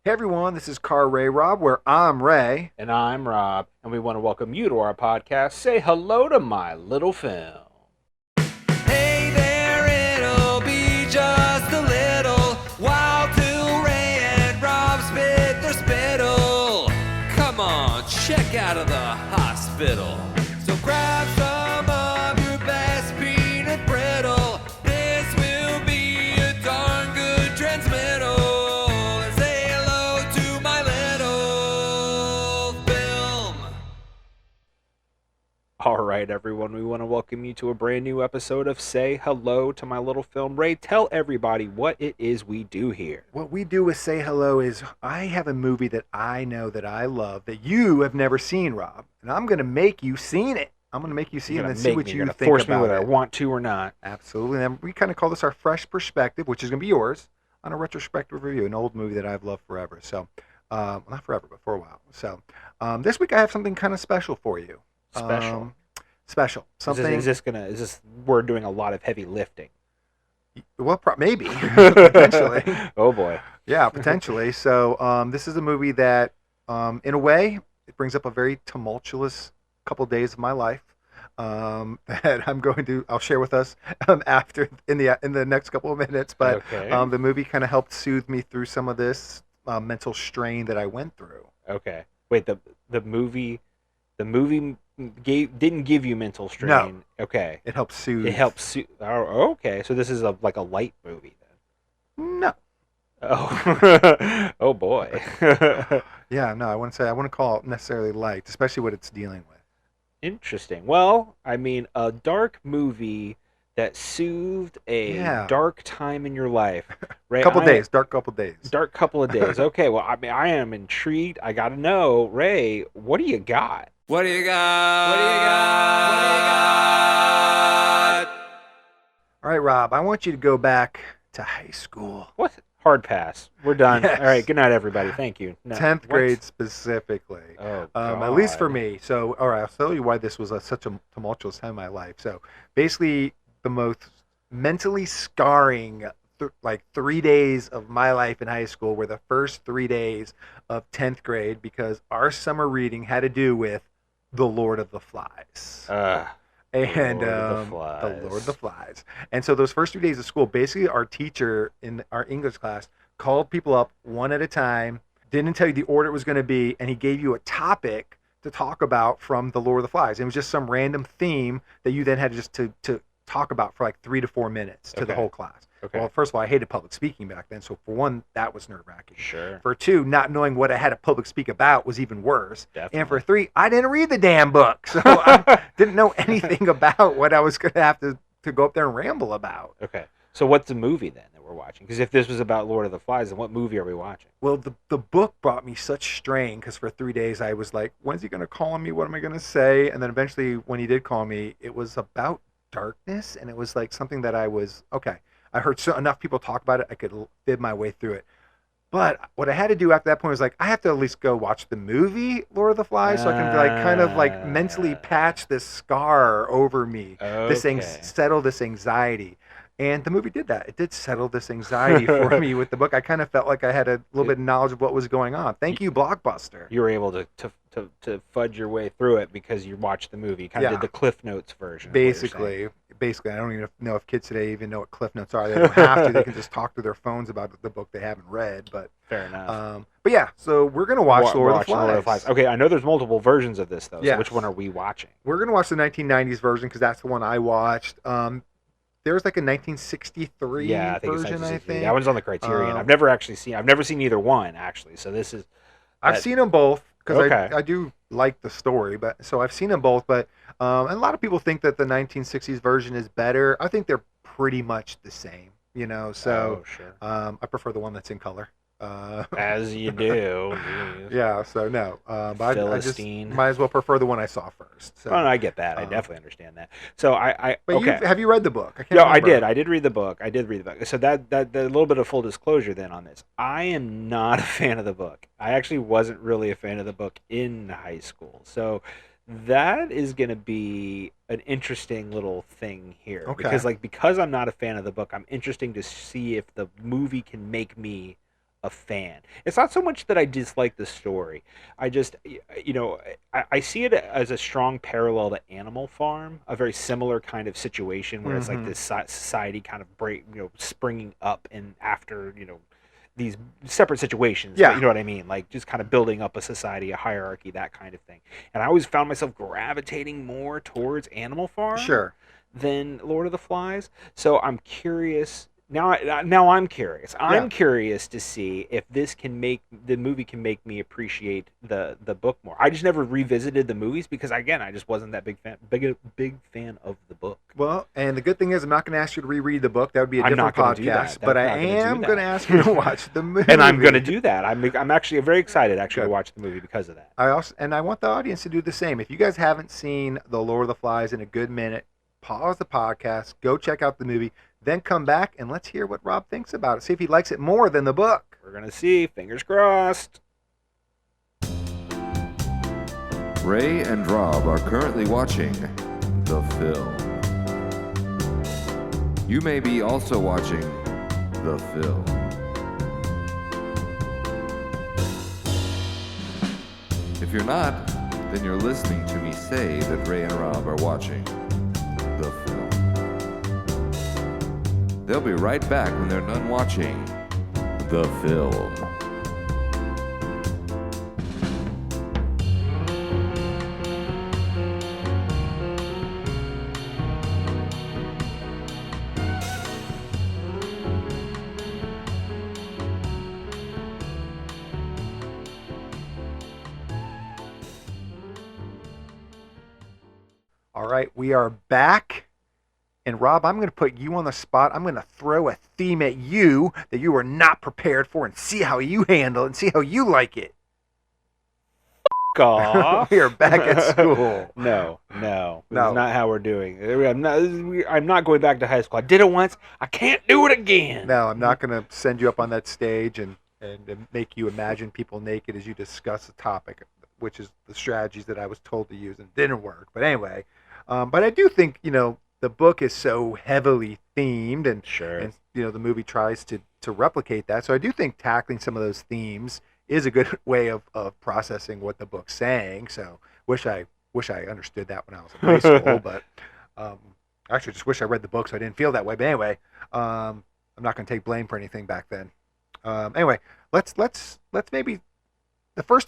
Hey everyone, this is Car Ray Rob, where I'm Ray. And I'm Rob, and we want to welcome you to our podcast. Say hello to my little film. Hey there, it'll be just a little while till Ray and Rob spit their spittle. Come on, check out of the hospital. So grab some of your best peanut brittle. This will be a darn good transmittal. And say hello to my little film. All right, everyone, we want to welcome you to a brand new episode of Say Hello to My Little Film. Ray, tell everybody what it is we do here. What we do with Say Hello is I have a movie that I know that I love that you have never seen, Rob. And I'm going to make you seen it. I'm going to make you see it and see what you think force me about whether I it. want to or not. Absolutely. And we kind of call this our fresh perspective, which is going to be yours, on a retrospective review, an old movie that I've loved forever. So, not forever, but for a while. So, this week I have something kind of special for you. Special. Special. Something. Is this we're doing a lot of heavy lifting? Well, maybe. Potentially. Oh, boy. Yeah, potentially. So this is a movie that, in a way, it brings up a very tumultuous couple days of my life that I'll share with us after in the next couple of minutes. But Okay. the movie kind of helped soothe me through some of this mental strain that I went through. Okay. Wait, the movie didn't give you mental strain. No. Okay. It helped soothe. Oh, okay. So this is like a light movie then. No. Oh. Oh boy. Yeah, no, I wouldn't call it necessarily light, especially what it's dealing with. Interesting. Well, I mean, a dark movie that soothed a dark time in your life. Ray, Dark couple days. Dark couple of days. Okay. Well, I mean, I am intrigued. I got to know, Ray, what do you got? What do you got? What do you got? What do you got? All right, Rob, I want you to go back to high school. What? Hard pass. We're done. Yes. All right. Good night, everybody. Thank you. No, 10th what? grade specifically. Oh, at least for God. me. So, all right, I'll tell you why this was such a tumultuous time in my life. So, basically, the most mentally scarring, 3 days of my life in high school were the first 3 days of 10th grade because our summer reading had to do with The Lord of the Flies. And Lord of the the Flies. Lord of the Flies. And so those first 2 days of school, basically our teacher in our English class called people up one at a time, didn't tell you the order it was going to be, and he gave you a topic to talk about from the Lord of the Flies. It was just some random theme that you then had just to talk about for like 3 to 4 minutes to the Okay. whole class. Okay. Well, first of all, I hated public speaking back then. So for one, that was nerve-wracking. Sure. For two, not knowing what I had to public speak about was even worse. Definitely. And for three, I didn't read the damn book. So I didn't know anything about what I was going to have to go up there and ramble about. Okay. So what's the movie then that we're watching? Because if this was about Lord of the Flies, then what movie are we watching? Well, the book brought me such strain because for 3 days I was like, when's he going to call on me? What am I going to say? And then eventually when he did call me, it was about darkness. And it was like something that I heard enough people talk about it, I could fib my way through it. But what I had to do after that point was like, I have to at least go watch the movie Lord of the Flies so I can kind of mentally patch this scar over me, Okay. settle this anxiety. And the movie did that. It did settle this anxiety for me with the book. I kind of felt like I had a little bit of knowledge of what was going on. Thank you, Blockbuster. You were able to fudge your way through it because you watched the movie. You kind of did the Cliff Notes version. Basically, I don't even know if kids today even know what Cliff Notes are. They don't have to. They can just talk through their phones about the book they haven't read. But fair enough. But yeah, so we're gonna watch Lord of the Flies. Okay, I know there's multiple versions of this though. Yes. So which one are we watching? We're gonna watch the 1990s version because that's the one I watched. There's like a 1963 Yeah, I think version. it's 1963. I think That one's on the Criterion. I've never seen either one actually. So this is. I've seen them both because Okay. I do like the story, but so I've seen them both. But and a lot of people think that the 1960s version is better. I think they're pretty much the same, So Oh, sure. I prefer the one that's in color. As you do. Jeez. Yeah, so no, but I just Philistine. might as well prefer the one I saw first. So. Oh, no, I get that. I definitely understand that. So But okay. have you read the book? I can't Yeah, I remember. did. I did read the book. So that a little bit of full disclosure then on this. I am not a fan of the book. I actually wasn't really a fan of the book in high school. So that is going to be an interesting little thing here. Okay. Because I'm not a fan of the book, I'm interested to see if the movie can make me a fan. It's not so much that I dislike the story. I just, I see it as a strong parallel to Animal Farm, a very similar kind of situation where it's like this society kind of springing up and after, these separate situations. Yeah. But you know what I mean? Like just kind of building up a society, a hierarchy, that kind of thing. And I always found myself gravitating more towards Animal Farm Sure. than Lord of the Flies. So I'm curious. Now I'm curious. I'm curious to see if the movie can make me appreciate the book more. I just never revisited the movies because again, I just wasn't that big fan of the book. Well, and the good thing is I'm not going to ask you to reread the book. That would be a I'm different not gonna do podcast. that. But I I'm not gonna do am that. going to ask you to watch the movie. And I'm going to do that. I'm actually very excited to Good. watch the movie because of that. I want the audience to do the same. If you guys haven't seen The Lord of the Flies in a good minute, pause the podcast, go check out the movie, then come back and let's hear what Rob thinks about it. See if he likes it more than the book. We're going to see. Fingers crossed. Ray and Rob are currently watching the film. You may be also watching the film. If you're not, then you're listening to me say that Ray and Rob are watching the film. They'll be right back when they're done watching the film. All right, we are back. And Rob, I'm going to put you on the spot. I'm going to throw a theme at you that you were not prepared for and see how you handle it and see how you like it. Off. We are back at school. No. No. That's not how we're doing it. I'm not going back to high school. I did it once. I can't do it again. No, I'm not going to send you up on that stage and make you imagine people naked as you discuss the topic, which is the strategies that I was told to use and it didn't work. But anyway, but I do think, the book is so heavily themed and, Sure. and the movie tries to replicate that. So I do think tackling some of those themes is a good way of processing what the book's saying. So wish I understood that when I was in high school, but actually just wish I read the book so I didn't feel that way. But anyway, I'm not going to take blame for anything back then. Anyway, let's maybe the first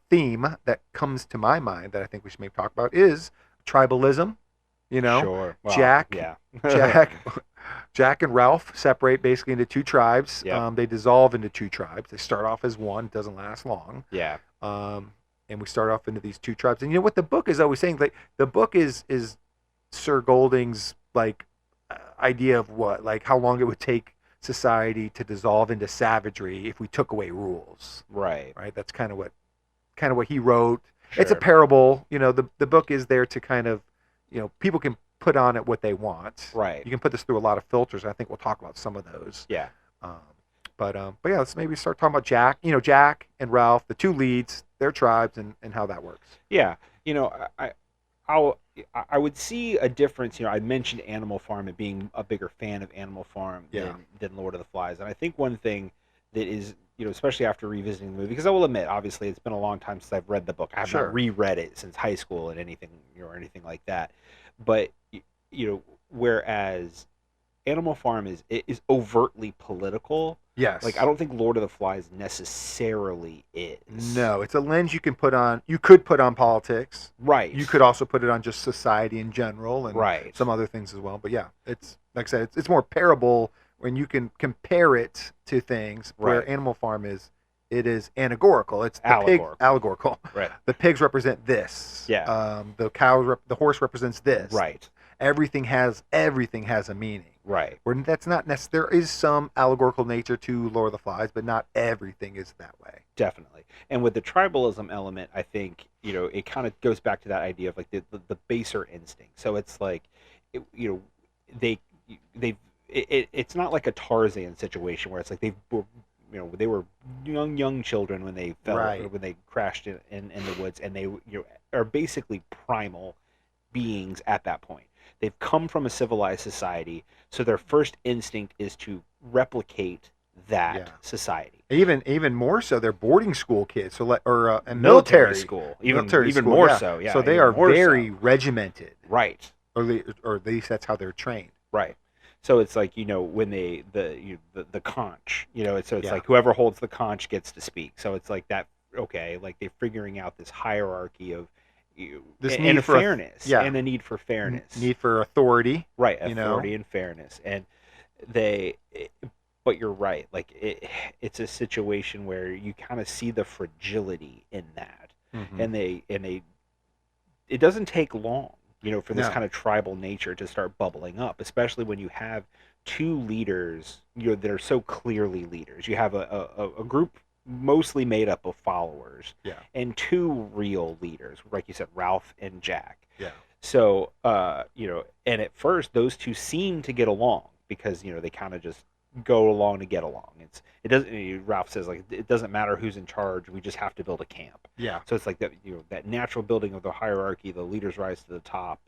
theme that comes to my mind that I think we should maybe talk about is tribalism. Sure. Well, Jack, yeah. Jack and Ralph separate basically into two tribes. Yep. They dissolve into two tribes. They start off as one. It doesn't last long. Yeah. And we start off into these two tribes. And what the book is always saying, like the book is Sir Golding's idea of how long it would take society to dissolve into savagery if we took away rules. Right. Right. That's kind of what he wrote. Sure. It's a parable. The book is there to kind of, people can put on it what they want. Right. You can put this through a lot of filters. I think we'll talk about some of those. Yeah. But yeah, let's maybe start talking about Jack. Jack and Ralph, the two leads, their tribes, and how that works. Yeah. I would see a difference. I mentioned Animal Farm and being a bigger fan of Animal Farm than Lord of the Flies. And I think one thing that is, especially after revisiting the movie, because I will admit, obviously, it's been a long time since I've read the book. I have not reread it since high school and anything like that. But whereas Animal Farm is overtly political. Yes. I don't think Lord of the Flies necessarily is. No, it's a lens you can put on. You could put on politics. Right. You could also put it on just society in general and some other things as well. But yeah, it's like I said, it's more parable when you can compare it to things. Where Animal Farm is allegorical. It's the allegorical. Right. The pigs represent this. Yeah. The horse represents this. Right. Everything has a meaning. Right. Where that's not necessary. There is some allegorical nature to Lord of the Flies, but not everything is that way. Definitely. And with the tribalism element, I think it kind of goes back to that idea of the baser instinct. So it's it's not like a Tarzan situation where it's like they were young children when they fell when they crashed in the woods, and they are basically primal beings at that point. They've come from a civilized society, so their first instinct is to replicate that society. Even more so, they're boarding school kids, so and Military school, even school, more so. Yeah, so they even are more very so. regimented, Right. or at least that's how they're trained. Right. So it's like, when the conch, it's Yeah. like whoever holds the conch gets to speak. So it's like that. Okay, like they're figuring out this hierarchy of This and need of for fairness, yeah. and the need for fairness, Need for authority, right? you know? Authority and fairness, and they. But you're right. Like it's a situation where you kind of see the fragility in that, Mhm. and it doesn't take long, for this No. kind of tribal nature to start bubbling up, especially when you have two leaders, that are so clearly leaders. You have a group mostly made up of followers, Yeah. and two real leaders, like you said, Ralph and Jack. Yeah. So, and at first those two seem to get along because, they kind of just go along to get along. It doesn't. Ralph says, like, it doesn't matter who's in charge. We just have to build a camp. Yeah. So it's like that, that natural building of the hierarchy. The leaders rise to the top,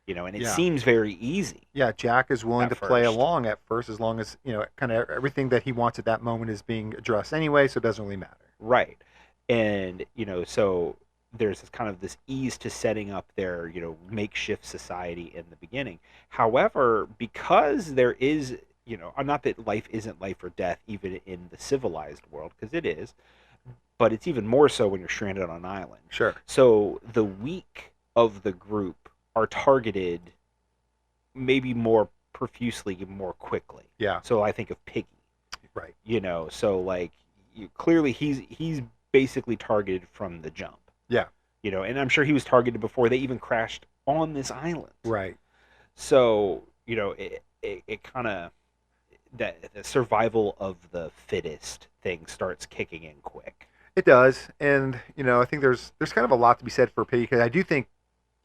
and it Yeah. seems very easy. Yeah, Jack is willing At to play first. along at first, as long as kind of everything that he wants at that moment is being addressed anyway, so it doesn't really matter. Right. And, so there's this ease to setting up their, makeshift society in the beginning. However, because there is, not that life isn't life or death even in the civilized world, because it is, but it's even more so when you're stranded on an island. Sure. So the weak of the group are targeted maybe more profusely, more quickly. Yeah. So I think of Piggy. Right. So like clearly he's basically targeted from the jump. Yeah. And I'm sure he was targeted before they even crashed on this island. Right. So, it kind of that the survival of the fittest thing starts kicking in quick. It does, and I think there's kind of a lot to be said for Piggy, because I do think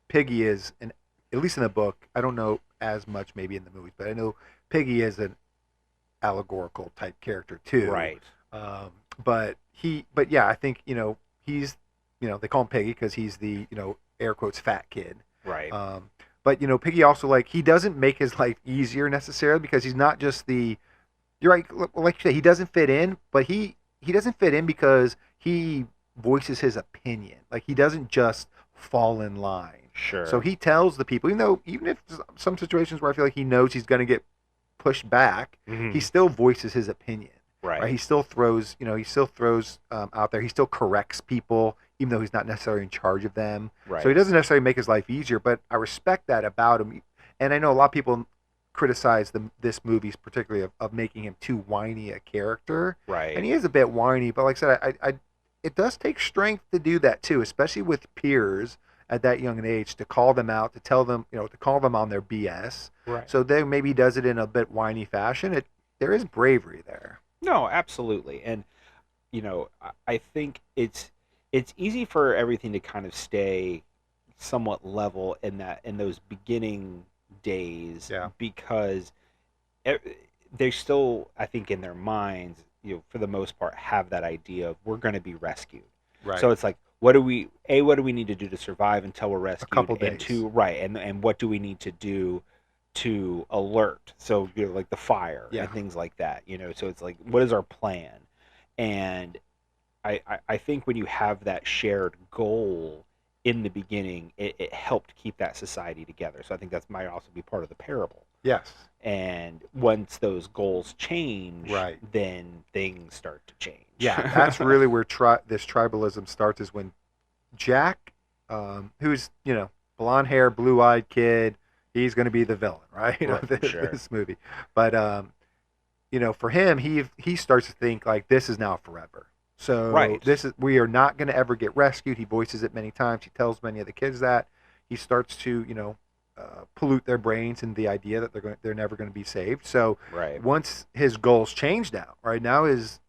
Piggy is at least in the book. I don't know as much maybe in the movies, but I know Piggy is an allegorical type character too. Right. But yeah, I think he's they call him Piggy because he's the air quotes fat kid. Right. But Piggy also, like, he doesn't make his life easier necessarily, because he's not just the. You're right, like you said, he doesn't fit in, but he doesn't fit in because he voices his opinion. Like, he doesn't just fall in line. Sure. So he tells the people, even if some situations where I feel like he knows he's going to get pushed back, Mhm. he still voices his opinion. Right. He still throws, out there. He still corrects people, even though he's not necessarily in charge of them. Right. So he doesn't necessarily make his life easier, but I respect that about him. And I know a lot of people criticize this movie's particularly of making him too whiny a character. Right. And he is a bit whiny, but like I said, I it does take strength to do that too, especially with peers at that young an age, to call them out, to tell them, to call them on their BS. Right. So they maybe he does it in a bit whiny fashion. There is bravery there. No, absolutely. And I think it's easy for everything to kind of stay somewhat level in those beginning days. Yeah. Because they still, I think, in their minds, for the most part, have that idea of we're going to be rescued. Right. So it's like, what do we need to do to survive until we're rescued? couple And days. and what do we need to do to alert? So like the fire Yeah. and things like that. So it's like, what is our plan? And I think when you have that shared goal in the beginning, it helped keep that society together. So I think that might also be part of the parable. Yes. And once those goals change, Right. then things start to change. Yeah, that's really where this tribalism starts, is when Jack, who's, blonde hair, blue-eyed kid, he's going to be the villain, right? Right, of sure. this movie. But, for him, he starts to think, like, this is now forever. So Right. we are not going to ever get rescued. He voices it many times. He tells many of the kids that. He starts to, pollute their brains in the idea that they're never going to be saved. So Right. once his goals change now, right? Now is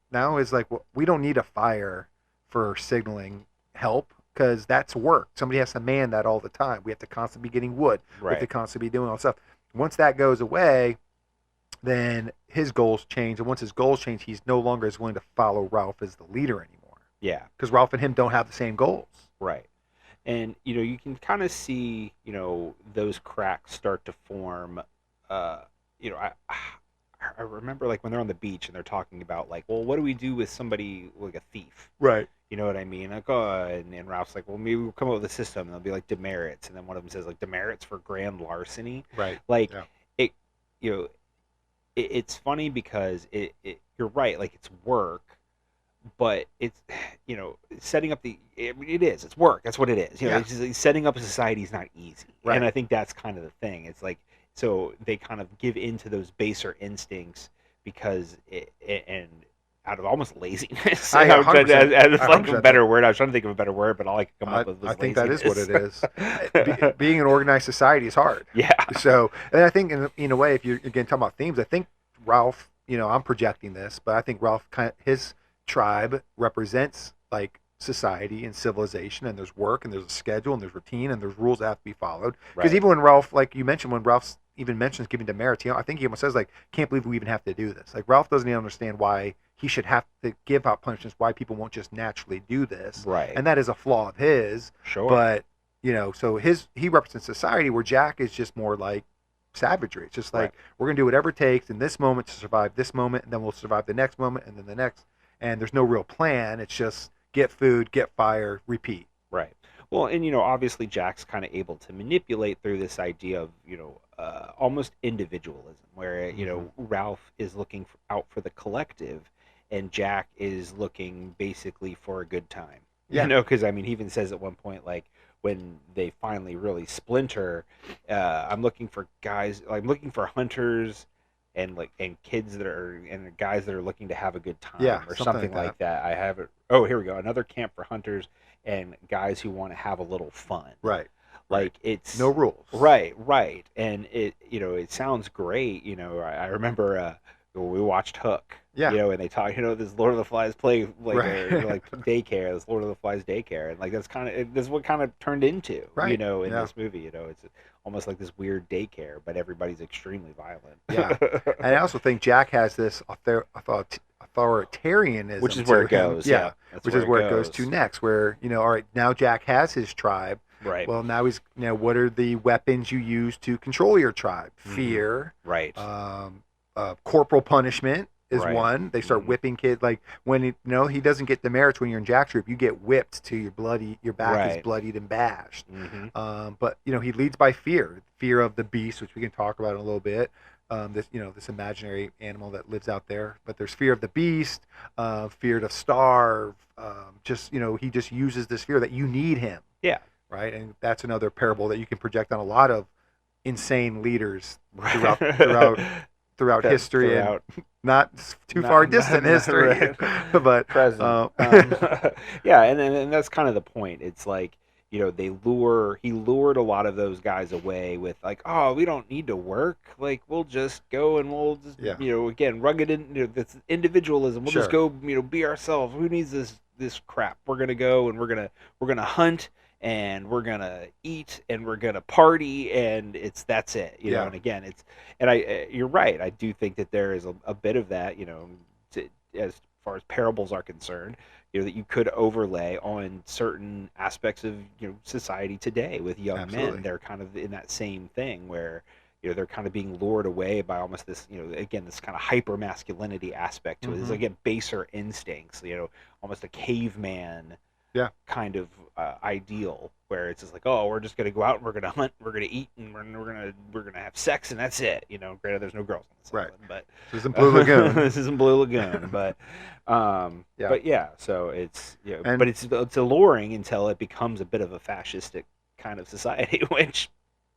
like, well, we don't need a fire for signaling help, because that's work. Somebody has to man that all the time. We have to constantly be getting wood. We have to Right. constantly be doing all stuff. Once that goes away, then his goals change. And once his goals change, he's no longer as willing to follow Ralph as the leader anymore, Yeah. because Ralph and him don't have the same goals. Right. And you can kind of see those cracks start to form. I I remember like when they're on the beach and they're talking about like, well, what do we do with somebody like a thief? Right. You know what I mean? Like, oh, and Ralph's like, well, maybe we'll come up with a system. And they'll be like demerits, and then one of them says like demerits for grand larceny. Right. Like Yeah. it, you know, it's funny because you're right. Like it's work, but it's setting up it's work. That's what it is. Yeah. It's just, setting up a society is not easy, Right. and I think that's kind of the thing. It's like so they kind of give into those baser instincts because and out of almost laziness. I As 100%. like a 100%. better word. I was trying to think of a better word, but all I could come up with was I think that is what it laziness. is. Being an organized society is hard. Yeah. So, and I think in a way, if you're again talking about themes, I think Ralph, I'm projecting this, but I think Ralph his tribe represents like society and civilization, and there's work and there's a schedule and there's routine and there's rules that have to be followed. Because Right. even when Ralph, like you mentioned, when Ralph even mentions giving demerits, I think he almost says like, "Can't believe we even have to do this." Like Ralph doesn't even understand why he should have to give out punishments, why people won't just naturally do this, Right. and that is a flaw of his. Sure. But so he represents society, where Jack is just more like savagery. It's just like Right. we're gonna do whatever it takes in this moment to survive this moment, and then we'll survive the next moment, and then the next. And there's no real plan. It's just get food, get fire, repeat. Right. Well, and obviously Jack's kind of able to manipulate through this idea of almost individualism, where Ralph is looking out for the collective, and Jack is looking basically for a good time. Yeah. Because I mean, he even says at one point, like when they finally really splinter, I'm looking for guys, I'm looking for hunters. And kids and guys that are looking to have a good time, Yeah, or something something like like that. I have it. Oh, here we go. Another camp for hunters and guys who want to have a little fun. Right. Like it's No rules. Right. And it sounds great. I remember we watched Hook. Yeah. And they talk. This Lord of the Flies play like Right. like daycare. This Lord of the Flies daycare, and like that's what kind of turned into. Right. In Yeah. this movie. It's almost like this weird daycare, but everybody's extremely violent. Yeah. And I also think Jack has this authoritarianism, Which is where to it him. goes. Yeah. That's Which is where it goes to next. Where all right, now Jack has his tribe. Right. Well, now he's what are the weapons you use to control your tribe? Mhm. Fear. Right. Corporal punishment is Right. one. They start Mhm. whipping kids. Like when he doesn't get demerits when you're in Jack's group. You get whipped to your back is Right. bloodied and bashed. Mm-hmm. But he leads by fear of the beast, which we can talk about in a little bit. This imaginary animal that lives out there. But there's fear of the beast, fear to starve. He just uses this fear that you need him. Yeah. Right, and that's another parable that you can project on a lot of insane leaders Right. throughout history Throughout- and not too Not- far distant not- history, right. but Present. Yeah, and that's kind of the point. It's like he lured a lot of those guys away with like, oh, we don't need to work, like we'll just go and we'll just Yeah. again rugged this individualism. We'll just Sure. go be ourselves. Who needs this crap? We're gonna go and we're gonna hunt and we're gonna eat and we're gonna party and that's it. Yeah. And again you're right. I do think that there is a bit of that. As far as parables are concerned, that you could overlay on certain aspects of society today with young Absolutely. men. They're kind of in that same thing where they're kind of being lured away by almost this again this kind of hyper masculinity aspect to it. It's Mhm. again baser instincts, almost a caveman Yeah. kind of ideal where it's just like, oh, we're just gonna go out and we're gonna hunt, we're gonna eat, and we're gonna have sex, and that's it. Granted, there's no girls on this Right. island, but this is in Blue Lagoon. this isn't Blue Lagoon, but Yeah. but yeah, so it's And- but it's alluring until it becomes a bit of a fascistic kind of society, which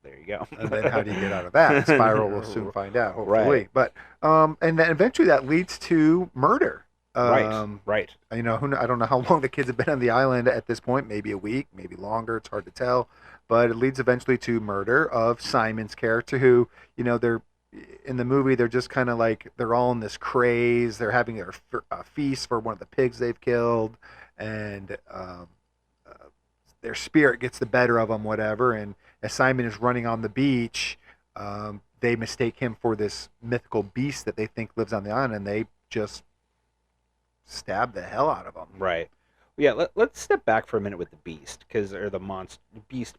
there you go. And then how do you get out of that? Spiral, we'll soon find out, hopefully. Right. But and then eventually that leads to murder. Right. I don't know how long the kids have been on the island at this point. Maybe a week, maybe longer. It's hard to tell. But it leads eventually to murder of Simon's character, who they're in the movie. They're just kind of like they're all in this craze. They're having a feast for one of the pigs they've killed, and their spirit gets the better of them, whatever. And as Simon is running on the beach, they mistake him for this mythical beast that they think lives on the island, and they just stab the hell out of him. Right. Yeah, let's step back for a minute with the beast, or the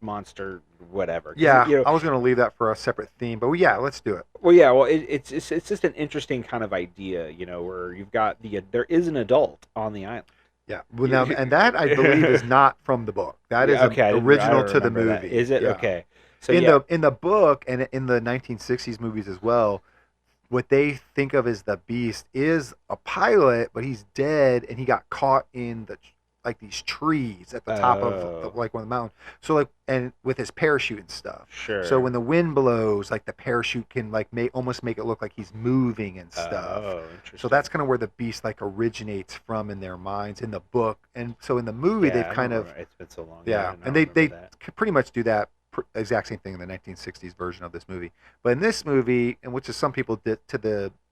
monster, whatever. Yeah, I was going to leave that for a separate theme, but yeah, let's do it. Well, yeah, well, it's just an interesting kind of idea, where you've got there is an adult on the island. Yeah, well, now, and that I believe is not from the book. That is Okay, I original don't to the remember that. movie. Is it? Yeah. Okay. So In the book and in the 1960s movies as well, what they think of as the Beast is a pilot, but he's dead and he got caught in like these trees at the top of like one of the mountains. So like, and with his parachute and stuff. Sure. So when the wind blows, like the parachute can like almost make it look like he's moving and stuff. Oh, interesting. So that's kind of where the Beast like originates from in their minds in the book. And so in the movie, they've kind of it's been so long. yeah, and they pretty much do that exact same thing in the 1960s version of this movie. But in this movie, and which is some people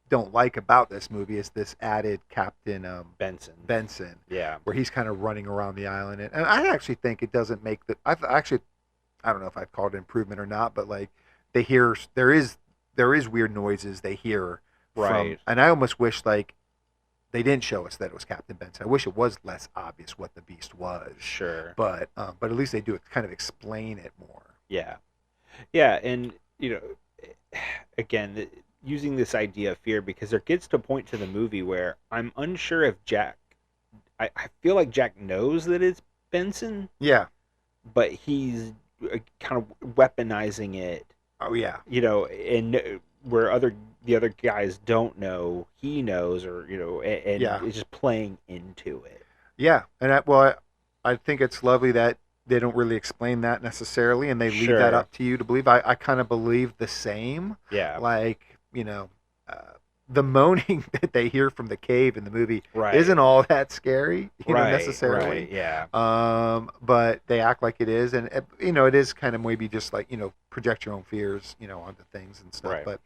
don't like about this movie, is this added Captain Benson. Yeah. Where he's kind of running around the island, and I actually think it doesn't make the. I don't know if I've called it improvement or not, but like they hear there is weird noises they hear right, and I almost wish like they didn't show us that it was Captain Benson. I wish it was less obvious what the Beast was. Sure. But at least they do it, kind of explain it more. Yeah. Yeah, and again, using this idea of fear, because there gets to a point to the movie where I'm unsure if Jack. I feel like Jack knows that it's Benson. Yeah. But he's kind of weaponizing it. Oh yeah. And where the other guys don't know, he knows, or and is just playing into it. Yeah, and I think it's lovely that they don't really explain that necessarily, and they leave that up to you to believe. I kind of believe the same. Yeah. Like the moaning that they hear from the cave in the movie isn't all that scary, necessarily. Right, yeah. But they act like it is, and it is kind of maybe just like project your own fears, onto things and stuff. Right.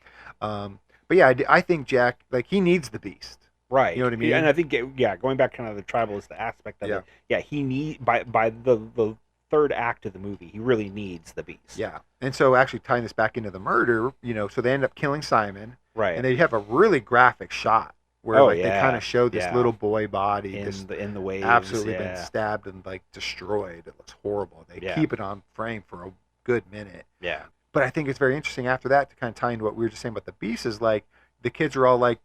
But yeah, I think Jack, like, he needs the Beast. Right. You know what I mean? And I think going back kind of the tribalist aspect of it. Yeah, he by the third act of the movie, he really needs the Beast. Yeah. And so actually tying this back into the murder, so they end up killing Simon. Right. And they have a really graphic shot where they kind of show this little boy body in the waves, absolutely been stabbed and like destroyed. It looks horrible. They keep it on frame for a good minute. Yeah. But I think it's very interesting after that to kind of tie into what we were just saying about the Beast is like the kids are all like,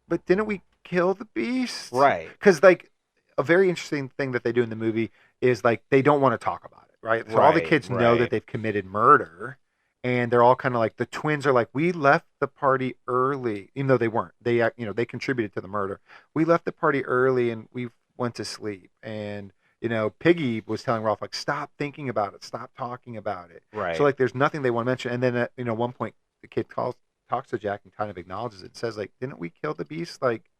but didn't we kill the Beast? Right. Because like a very interesting thing that they do in the movie is like they don't want to talk about it, right? So all the kids know that they've committed murder, and they're all kind of like, the twins are like, we left the party early, even though they weren't. They they contributed to the murder. We left the party early and we went to sleep. And Piggy was telling Rolf like, stop thinking about it, stop talking about it. Right. So like, there's nothing they want to mention. And then at one point, the kid talks to Jack and kind of acknowledges it. Says like, didn't we kill the Beast? Like,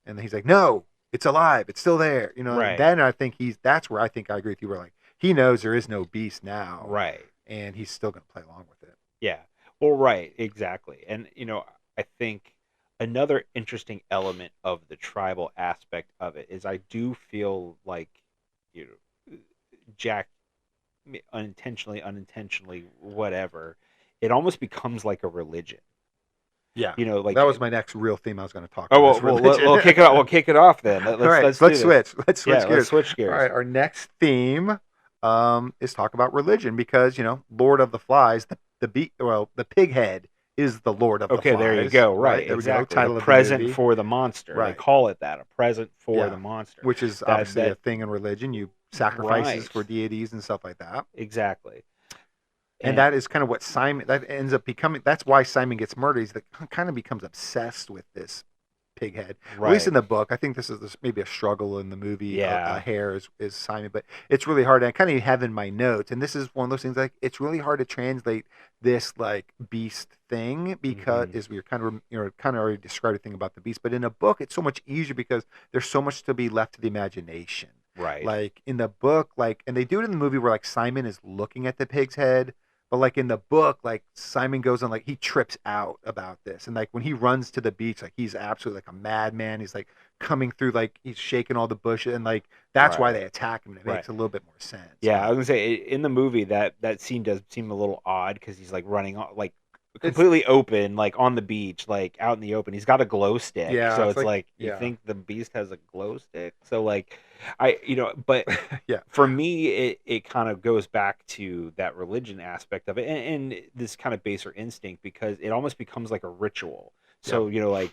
and he's like, no, it's alive. It's still there. Right. And then I think that's where I think I agree with you. Where like, he knows there is no Beast now. Right. And he's still going to play along with it. Yeah. Well, right. Exactly. And, I think another interesting element of the tribal aspect of it is I do feel like, Jack, unintentionally, whatever, it almost becomes like a religion. Yeah, like that was my next real theme I was going to talk about. Oh, we'll kick it off. We'll kick it off then. Let's switch. Let's switch gears. Let's switch gears. All right, our next theme is talk about religion because Lord of the Flies, the pig head is the Lord of the Flies. Okay, there you go. Right, there exactly. We go. Title a of present the movie. for the monster. Right. They call it that, a present for the monster, which is obviously a thing in religion. You sacrifices for deities and stuff like that. Exactly. And that is kind of what Simon, that ends up becoming, that's why Simon gets murdered. He's kind of becomes obsessed with this pig head. Right. At least in the book. I think this is maybe a struggle in the movie. Yeah. Hair is Simon, but it's really hard. I kind of have in my notes, and this is one of those things, like, it's really hard to translate this like beast thing because as we were kind of already described a thing about the beast, but in a book it's so much easier because there's so much to be left to the imagination. Right. Like in the book, like, and they do it in the movie where like Simon is looking at the pig's head. But like in the book, like Simon goes on, like he trips out about this, and like when he runs to the beach, like he's absolutely like a madman. He's like coming through, like he's shaking all the bushes, and like that's why they attack him. It makes a little bit more sense. Yeah, I was gonna say in the movie that scene does seem a little odd because he's like running, like completely open, like on the beach, like out in the open. He's got a glow stick, Yeah, so it's it's like like you yeah, think the beast has a glow stick. So like, but yeah, for me, it kind of goes back to that religion aspect of it, and this kind of baser instinct because it almost becomes like a ritual. yeah, So like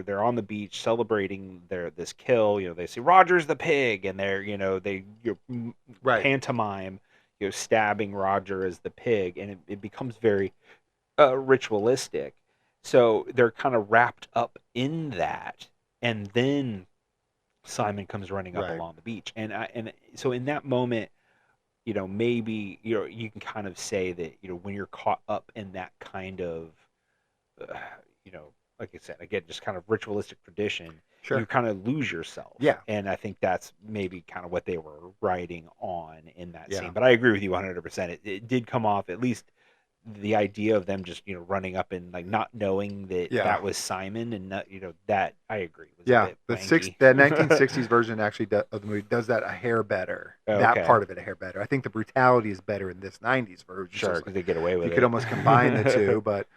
they're on the beach celebrating this kill. They say Roger's the pig, and they're they right, pantomime stabbing Roger as the pig, and it becomes very ritualistic. So they're kind of wrapped up in that, and then Simon comes running up right, along the beach, and so in that moment, maybe you can kind of say that when you're caught up in that kind of uh, you know like I said again, just kind of ritualistic tradition, you sure, kind of lose yourself, yeah, and I think that's maybe kind of what they were writing on in that yeah, scene. But I agree with you 100%. It did come off, at least the idea of them just running up and like not knowing that yeah. that was Simon, and not, that I agree was a Yeah, bit the wanky. that 1960s version actually of the movie does that a hair better. That Okay, part of it a hair better. I think the brutality is better in this 90s version. So sure, it's because like they get away you with could almost combine the it. two. But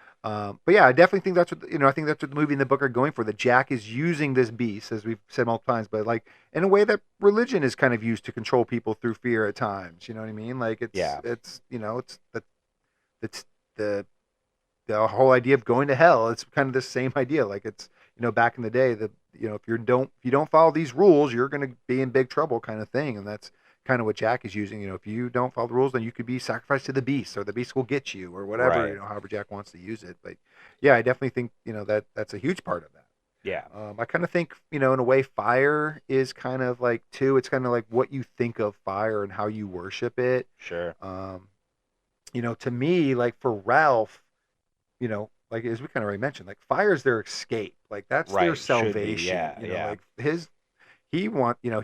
yeah, I definitely think that's what I think that's what the movie and the book are going for. That Jack is using this beast, as we've said multiple times, but like in a way that religion is kind of used to control people through fear at times. You know what I mean? Like Yeah, it's it's the whole idea of going to hell. It's kind of the same idea. Like it's back in the day that if you don't follow these rules, you're going to be in big trouble, kind of thing. And that's kind of what Jack is using. If you don't follow the rules, then you could be sacrificed to the beast, or the beast will get you, or whatever. right. However Jack wants to use it. But yeah, I definitely think that's a huge part of that. Yeah, I kind of think, in a way, fire is kind of like too. It's kind of like what you think of fire and how you worship it. sure. To me, like for Ralph, like as we kind of already mentioned, like fire is their escape. Like that's their Right, should be. salvation. Yeah, yeah. Like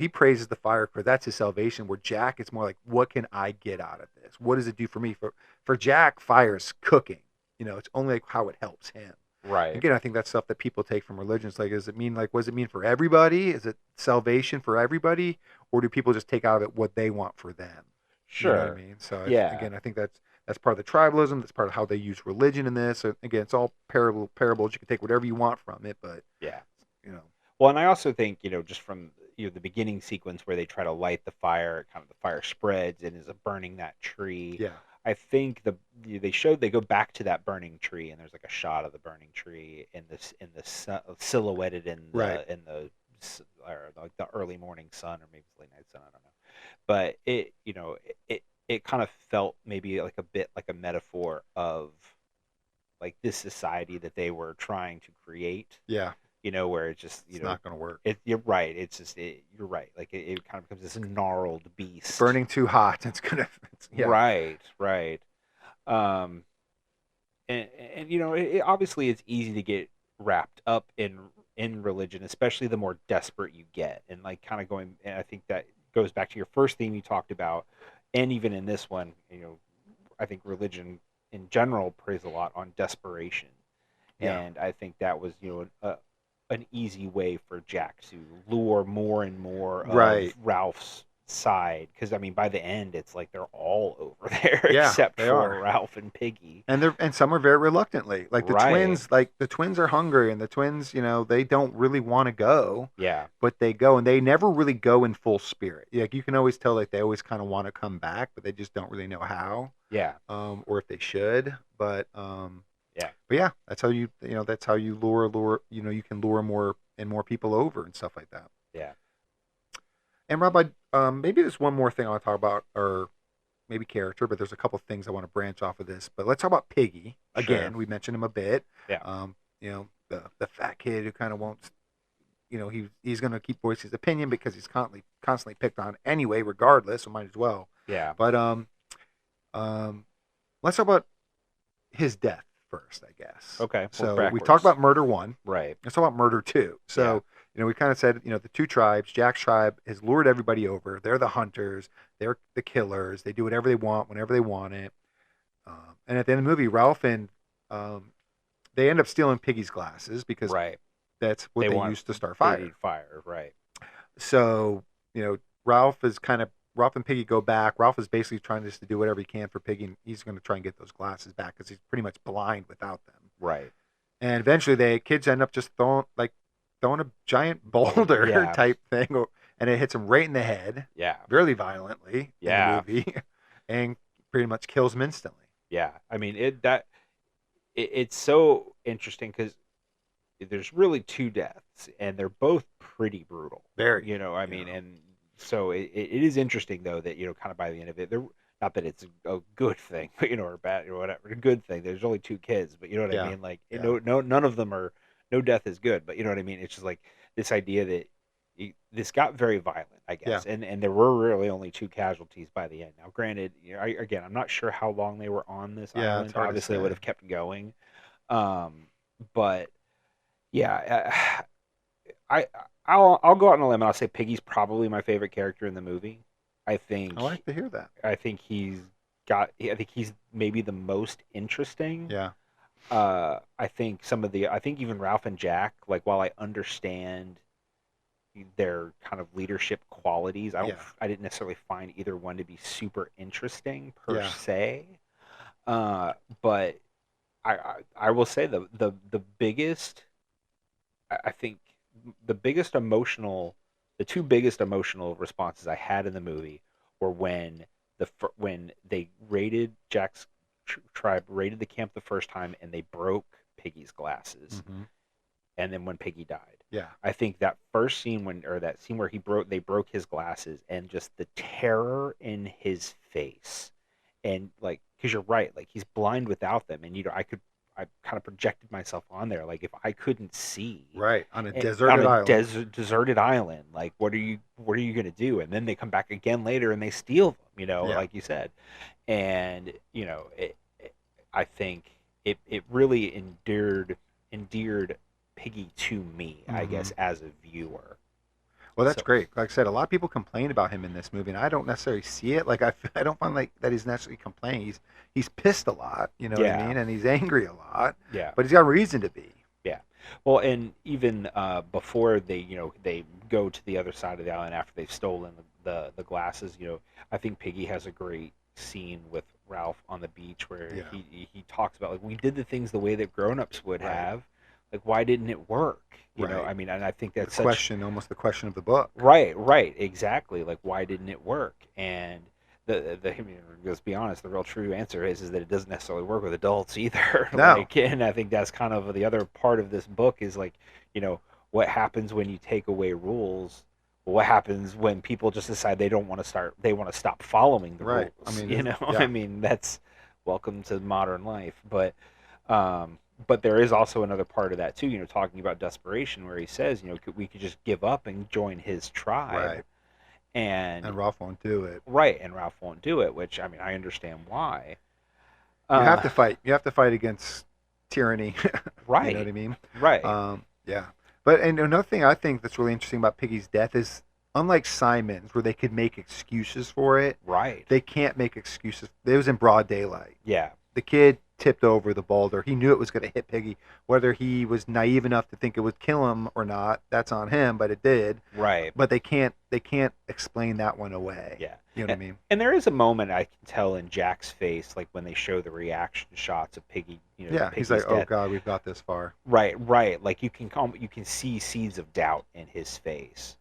he praises the fire because that's his salvation. Where Jack, it's more like, what can I get out of this? What does it do for me? For Jack, fire's cooking. It's only like how it helps him. Right. Again, I think that's stuff that people take from religions. Like, does it mean like, what does it mean for everybody? Is it salvation for everybody, or do people just take out of it what they want for them? You know what I Sure. mean? So Yeah. again, I think that's part of the tribalism. That's part of how they use religion in this. So, again, it's all parables. You can take whatever you want from it, but Yeah. you know, Well, and I also think, just from the beginning sequence where they try to light the fire, kind of the fire spreads and is burning that tree. yeah, I think they go back to that burning tree, and there's like a shot of the burning tree silhouetted in right, or like the early morning sun, or maybe it's late night sun, I don't know. But it kind of felt maybe like a bit like a metaphor of like this society that they were trying to create, yeah. where it's just, It's not going to work. you're right. It's just, you're right. Like it kind of becomes this gnarled beast. Burning too hot. Yeah, Right, right. Um, and obviously it's easy to get wrapped up in religion, especially the more desperate you get. And like kind of going, and I think that goes back to your first theme you talked about, and even in this one, I think religion in general preys a lot on desperation. yeah, And I think that was, an easy way for Jack to lure more and more of right. Ralph's side. Because, I mean, by the end, it's like they're all over there Yeah, except they for are. Ralph and Piggy. And some are very reluctantly. Right. Like the twins are hungry, and the twins, they don't really want to go, Yeah. but they go, and they never really go in full spirit. Like you can always tell, like they always kind of want to come back, but they just don't really know how, Yeah. or if they should. Yeah. But yeah, that's how you lure. You can lure more and more people over and stuff like that. Yeah. And Rob, maybe there's one more thing I want to talk about, or maybe character, but there's a couple things I want to branch off of this. But let's talk about Piggy again. Sure. We mentioned him a bit. Yeah. The fat kid who kind of won't. He's going to keep voicing his opinion because he's constantly picked on anyway, regardless. So might as well. Yeah. But let's talk about his death first, I guess. Okay. So Well, we talked backwards. about murder one. Right. Let's talk about murder two. So, we kind of said, the two tribes, Jack's tribe has lured everybody over. They're the hunters. They're the killers. They do whatever they want, whenever they want it. And at the end of the movie, Ralph and they end up stealing Piggy's glasses because Right. that's what they want used to start they fire. need fire. Right. So, Ralph is kind of Ralph and Piggy go back. Ralph is basically trying just to do whatever he can for Piggy, and he's going to try and get those glasses back because he's pretty much blind without them. Right. And eventually, the kids end up just throwing a giant boulder Yeah. type thing, and it hits him right in the head, Yeah. really violently Yeah. in the movie, and pretty much kills him instantly. Yeah. I mean, it's so interesting because there's really two deaths, and they're both pretty brutal. Very. You know, I mean, Yeah. and so it is interesting though that kind of by the end of it, not that it's a good thing, or bad or whatever, a good thing. There's only two kids, but you know what Yeah. I mean. Like, Yeah. no, none of them are. No death is good, but you know what I mean. It's just like this idea that this got very violent, I guess, and there were really only two casualties by the end. Now, granted, again, I'm not sure how long they were on this Yeah, island. it's hard to Obviously, they say. would have kept going, but yeah, I'll go out on a limb and I'll say Piggy's probably my favorite character in the movie. I think I like to hear that. I think he's maybe the most interesting. Yeah. I think even Ralph and Jack, like, while I understand their kind of leadership qualities, I didn't necessarily find either one to be super interesting per se. But I will say the biggest, I think the two biggest emotional responses I had in the movie were when they raided Jack's tribe, raided the camp the first time, and they broke Piggy's glasses, Mm-hmm. and then when Piggy died. Yeah. I think that first scene that scene where they broke his glasses, and just the terror in his face, and like, because you're right, like, he's blind without them, and I kind of projected myself on there, like, if I couldn't see, Right, on a and deserted island. deserted island, like, what are you gonna do? And then they come back again later and they steal them, like you said, and I think it really endeared Piggy to me, I guess, as a viewer. Well, that's So- great. Like I said, a lot of people complain about him in this movie, and I don't necessarily see it. Like, I don't find like that he's necessarily complaining. He's pissed a lot, you know what I Yeah. mean, and he's angry a lot. Yeah. But he's got reason to be. Yeah. Well, and even before they go to the other side of the island after they've stolen the glasses, I think Piggy has a great scene with Ralph on the beach where he talks about, like, we did the things the way that grown-ups would Right. have. Like, why didn't it work? You know, Right. I mean, and I think that's The question, almost the question of the book. Right, exactly. Like, why didn't it work? And I mean, let's be honest, the real true answer is that it doesn't necessarily work with adults either. No. Like, and I think that's kind of the other part of this book is, like, what happens when you take away rules? What happens when people just decide they want to stop following the Right. rules? I mean, I mean, that's welcome to modern life. But there is also another part of that too, talking about desperation, where he says, we could just give up and join his tribe. Right. And Ralph won't do it. right, and Ralph won't do it, which, I mean, I understand why. You have to fight. You have to fight against tyranny. Right. You know what I mean? Right. Yeah. But and another thing I think that's really interesting about Piggy's death is, unlike Simon's, where they could make excuses for it, Right. they can't make excuses. It was in broad daylight. Yeah. The kid tipped over the boulder. He knew it was going to hit Piggy. Whether he was naive enough to think it would kill him or not, that's on him, but it did. Right. But they can't explain that one away. Yeah. You know what I mean? And there is a moment I can tell in Jack's face, like when they show the reaction shots of Piggy. Yeah, he's Piggy's like, "Oh death. God, we've got this far." Right. Like you can see seeds of doubt in his face,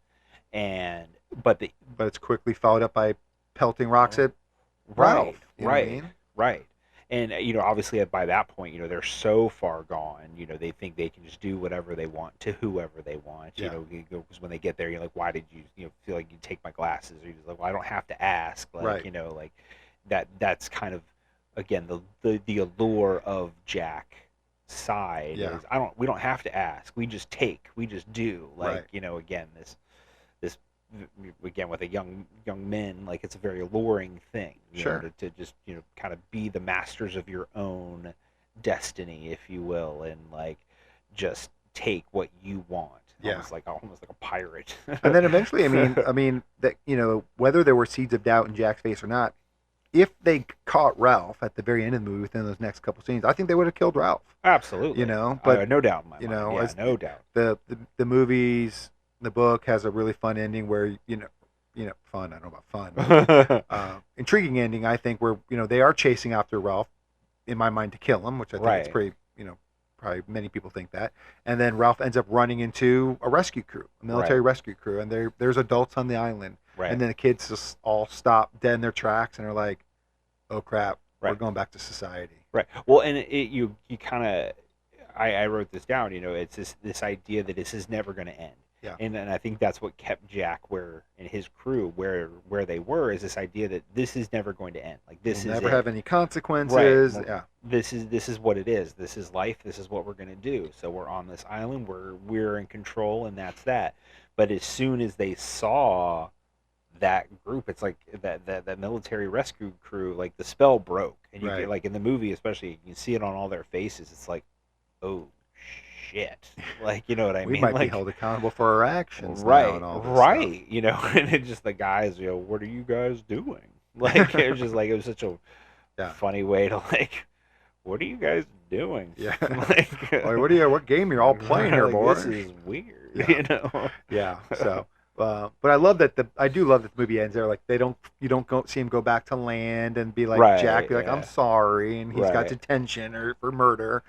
but it's quickly followed up by pelting rocks at right, Ralph. You know what I right, mean? right. And obviously by that point, they're so far gone. They think they can just do whatever they want to whoever they want. Yeah. Because when they get there, you're like, why did you feel like you take my glasses? Or you're just like, well, I don't have to ask. Like, Right. like that. That's kind of, again, the allure of Jack's side. Yeah. Is we don't have to ask. We just do. Like, Right. Again, this again with a young men, like, it's a very alluring thing, Sure. to just kind of be the masters of your own destiny, if you will, and like just take what you want. Yeah. Almost like a pirate. And then eventually, I mean that whether there were seeds of doubt in Jack's face or not, if they caught Ralph at the very end of the movie within those next couple scenes, I think they would have killed Ralph. Absolutely. But no doubt in my mind. as no doubt. The movies, the book has a really fun ending where fun. I don't know about fun. But, intriguing ending, I think, where they are chasing after Ralph, in my mind, to kill him, which I think is Right. pretty. Probably many people think that. And then Ralph ends up running into a rescue crew, a military Right. rescue crew, and there's adults on the island, Right. and then the kids just all stop dead in their tracks and are like, "Oh crap, we're Right. going back to society." Right. Well, and you kind of, I wrote this down. It's this idea that this is never going to end. Yeah. And I think that's what kept Jack and his crew where they were, is this idea that this is never going to end. Like, this We'll is never it. have any consequences. Right. Yeah. This is what it is. This is life. This is what we're going to do. So we're on this island. We're in control, and that's that. But as soon as they saw that group, it's like that military rescue crew, like the spell broke, and you Right. get, like, in the movie especially, you can see it on all their faces. It's like, oh shit, like, you know what I We mean? might be Like, held accountable for our actions now right, and all this right, and it's just the guys, what are you guys doing? Like, it was just like, it was such a Yeah. funny way to, like, what are you guys doing? Yeah. Like, Like, what game you're all playing here, like, boys? this is weird, Yeah. Yeah. So, but I do love that the movie ends there. Like, you don't go see him go back to land and be like, Right, Jack, be like, yeah. I'm sorry, and he's got Right. detention for murder.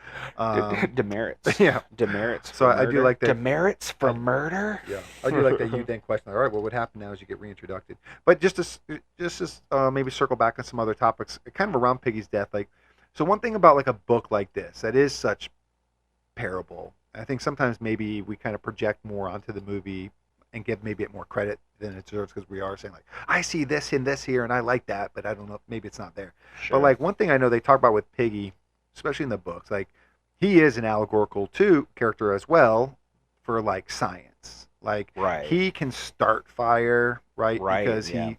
Demerits. Yeah. Demerits. So for I do murder? like that- Demerits for murder. Yeah, I do like that you then question, like, all right, well, what would happen now as you get reintroduced? But just to maybe circle back on some other topics, kind of around Piggy's death. Like, so one thing about like a book like this that is such parable, I think sometimes maybe we kind of project more onto the movie and give maybe it more credit than it deserves, because we are saying like, I see this in this here and I like that, but I don't know, maybe it's not there. Sure. But like one thing I know they talk about with Piggy, especially in the books, like he is an allegorical too character as well for like science. Like Right. he can start fire, right? Right, Because yeah.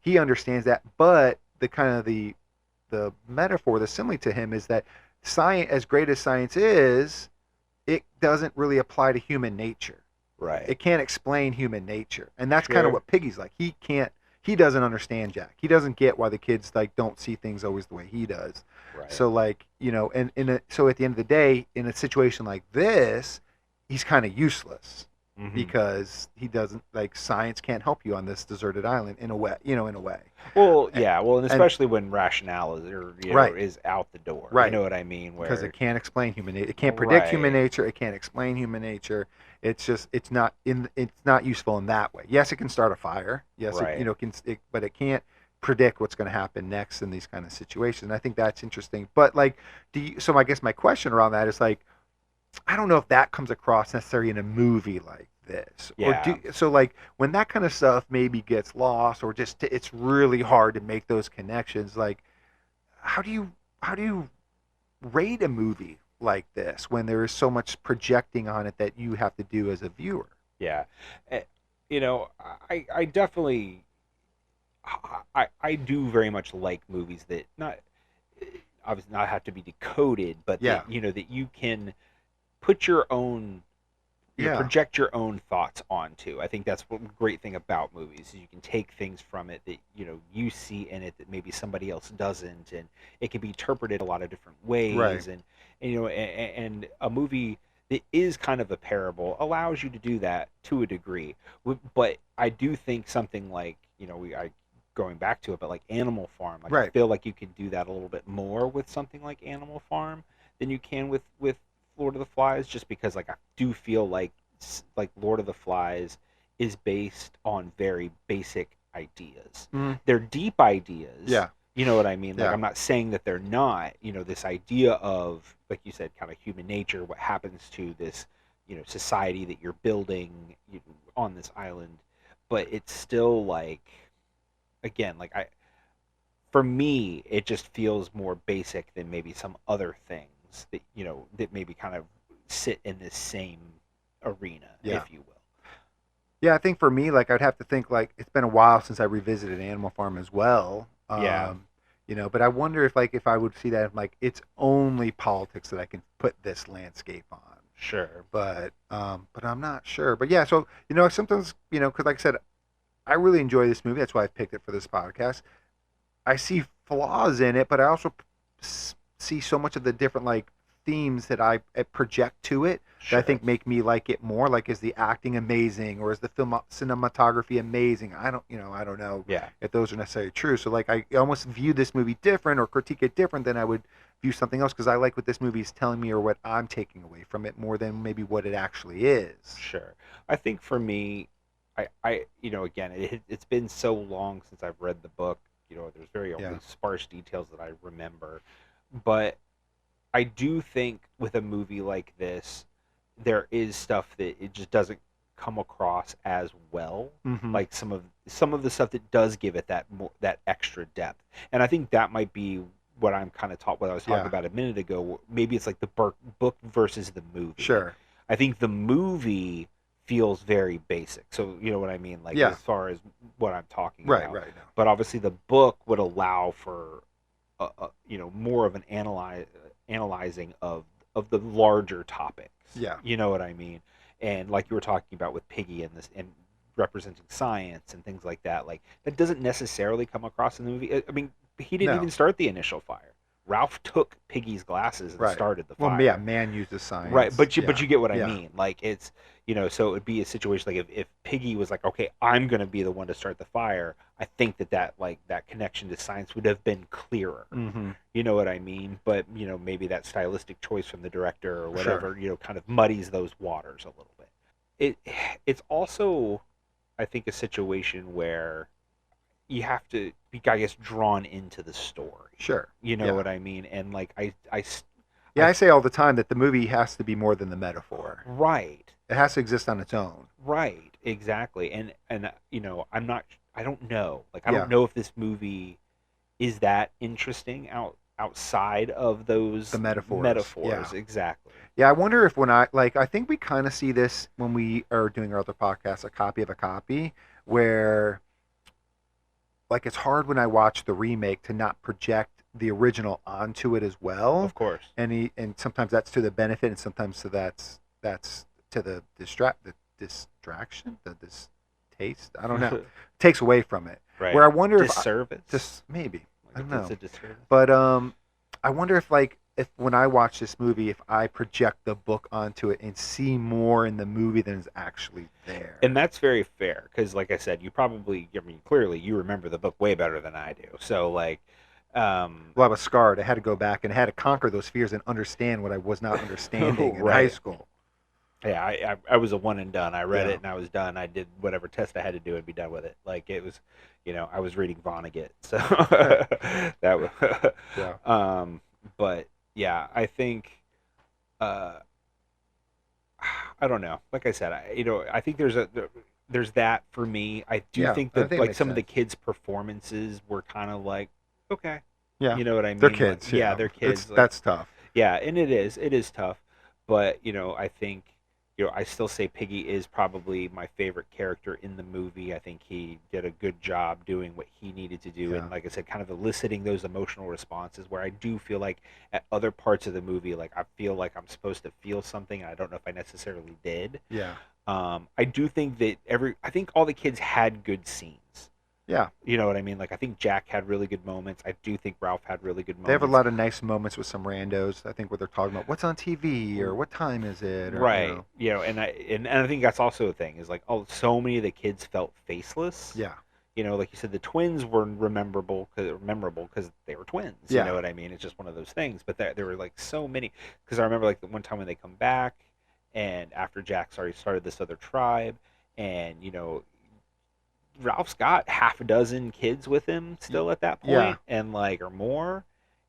he understands that. But the kind of the metaphor, the simile to him is that science, as great as science is, it doesn't really apply to human nature. Right. It can't explain human nature, and that's kind Sure. of what Piggy's like. He doesn't understand Jack. He doesn't get why the kids like don't see things always the way he does. Right. So like so at the end of the day, in a situation like this, he's kind of useless Mhm. because he doesn't like science can't help you on this deserted island in a way. Well, yeah. Well, and especially when rationale Right. is out the door. Right. You know what I mean? Because Where it can't explain human nature. It can't predict human Right. nature. It can't explain human nature. It's not useful in that way. Yes, it can start a fire. Yes, Right. but it can't predict what's going to happen next in these kind of situations. And I think that's interesting. But like, so I guess my question around that is like, I don't know if that comes across necessarily in a movie like this. Yeah. So like when that kind of stuff maybe gets lost, or just it's really hard to make those connections. Like, how do you rate a movie like this when there is so much projecting on it that you have to do as a viewer? Yeah. Eh, I definitely, I do very much like movies that obviously not have to be decoded, but Yeah. that you can put your own, Yeah. project your own thoughts onto. I think that's what great thing about movies is you can take things from it that you see in it that maybe somebody else doesn't, and it can be interpreted a lot of different ways. Right. And a movie that is kind of a parable allows you to do that to a degree. But I do think something like going back to it, but like Animal Farm, like I Right. feel like you can do that a little bit more with something like Animal Farm than you can with Lord of the Flies, just because like I do feel like Lord of the Flies is based on very basic ideas. Mhm. They're deep ideas. Yeah. You know what I mean? Like, Yeah. I'm not saying that they're not, this idea of, like you said, kind of human nature, what happens to this, society that you're building on this island. But it's still like, again, like for me, it just feels more basic than maybe some other things that, that maybe kind of sit in this same arena, Yeah. if you will. Yeah, I think for me, like I'd have to think like it's been a while since I revisited Animal Farm as well. Yeah. But I wonder if I would see that if like it's only politics that I can put this landscape on. Sure. But I'm not sure. But yeah, so sometimes because like I said, I really enjoy this movie. That's why I picked it for this podcast. I see flaws in it, but I also see so much of the different like themes that I project to it that I think make me like it more. Like, is the acting amazing, or is the film cinematography amazing? I don't know Yeah. if those are necessarily true. So like, I almost view this movie different or critique it different than I would view something else, because I like what this movie is telling me or what I'm taking away from it more than maybe what it actually is. Sure. I think for me, again, it's been so long since I've read the book. There's very only Yeah. sparse details that I remember. But I do think with a movie like this, there is stuff that it just doesn't come across as well. Mhm. Like some of the stuff that does give it that extra depth. And I think that might be what I'm kind of what I was talking Yeah. about a minute ago. Maybe it's like the book versus the movie. Sure. I think the movie feels very basic. So you know what I mean, like Yeah. as far as what I'm talking Right. about. Right. No. But obviously, the book would allow for more of an analyzing of the larger topics. Yeah. You know what I mean? And like you were talking about with Piggy and this and representing science and things like that, like that doesn't necessarily come across in the movie. I mean, he didn't No. even start the initial fire. Ralph took Piggy's glasses and Right. started the fire. Well, yeah, man uses science. Right, but you get what I Yeah. mean. Like it's so it would be a situation like if Piggy was like, okay, I'm gonna be the one to start the fire. I think that connection to science would have been clearer. Mm-hmm. You know what I mean? But maybe that stylistic choice from the director or whatever, kind of muddies those waters a little bit. It's also, I think, a situation where you have to be, I guess, drawn into the story. Sure. You know Yeah. what I mean? And like Yeah, I say all the time that the movie has to be more than the metaphor. right. It has to exist on its own. Right, exactly. And I don't know. Like I Yeah. don't know if this movie is that interesting outside of those The metaphors. Metaphors, Yeah. exactly. Yeah, I wonder if I think we kind of see this when we are doing our other podcast, a copy of a copy, where like it's hard when I watch the remake to not project the original onto it as well. Of course. And sometimes that's to the benefit, and sometimes that's to the distraction, the distaste. I don't know. Takes away from it. Right. Where I wonder disservice. maybe I don't Like, it's know. a disservice. But I wonder if when I watch this movie, if I project the book onto it and see more in the movie than is actually there. And that's very fair because, like I said, clearly you remember the book way better than I do. So, like, Well, I was scarred. I had to go back and had to conquer those fears and understand what I was not understanding in high Right. school. yeah, I was a one and done. I read Yeah. it and I was done. I did whatever test I had to do and be done with it. Like it was, I was reading Vonnegut, so that was. Yeah. But yeah, I think, I don't know. Like I said, I think there's that for me. I do Yeah, think I that think it like makes some of the sense. kids' performances were kind of like, okay, Yeah. you know what I mean? They're Like, kids. yeah, they're kids. It's, like- that's tough. yeah, and it is tough, but I think I still say Piggy is probably my favorite character in the movie. I think he did a good job doing what he needed to do, Yeah. and like I said, kind of eliciting those emotional responses. Where I do feel like at other parts of the movie, like I feel like I'm supposed to feel something, and I don't know if I necessarily did. Yeah. I do think that I think all the kids had good scenes. Yeah. You know what I mean? Like I think Jack had really good moments. I do think Ralph had really good moments. They have a lot of nice moments with some randos. I think where they're talking about what's on TV or what time is it, or, right. And I think that's also a thing is like so many of the kids felt faceless. Yeah. Like you said, the twins were memorable because they were twins. Yeah. You know what I mean? It's just one of those things. But there were like so many, because I remember like the one time when they come back, and after Jack's already started this other tribe, and Ralph's got half a dozen kids with him still at that point, Yeah. and like or more,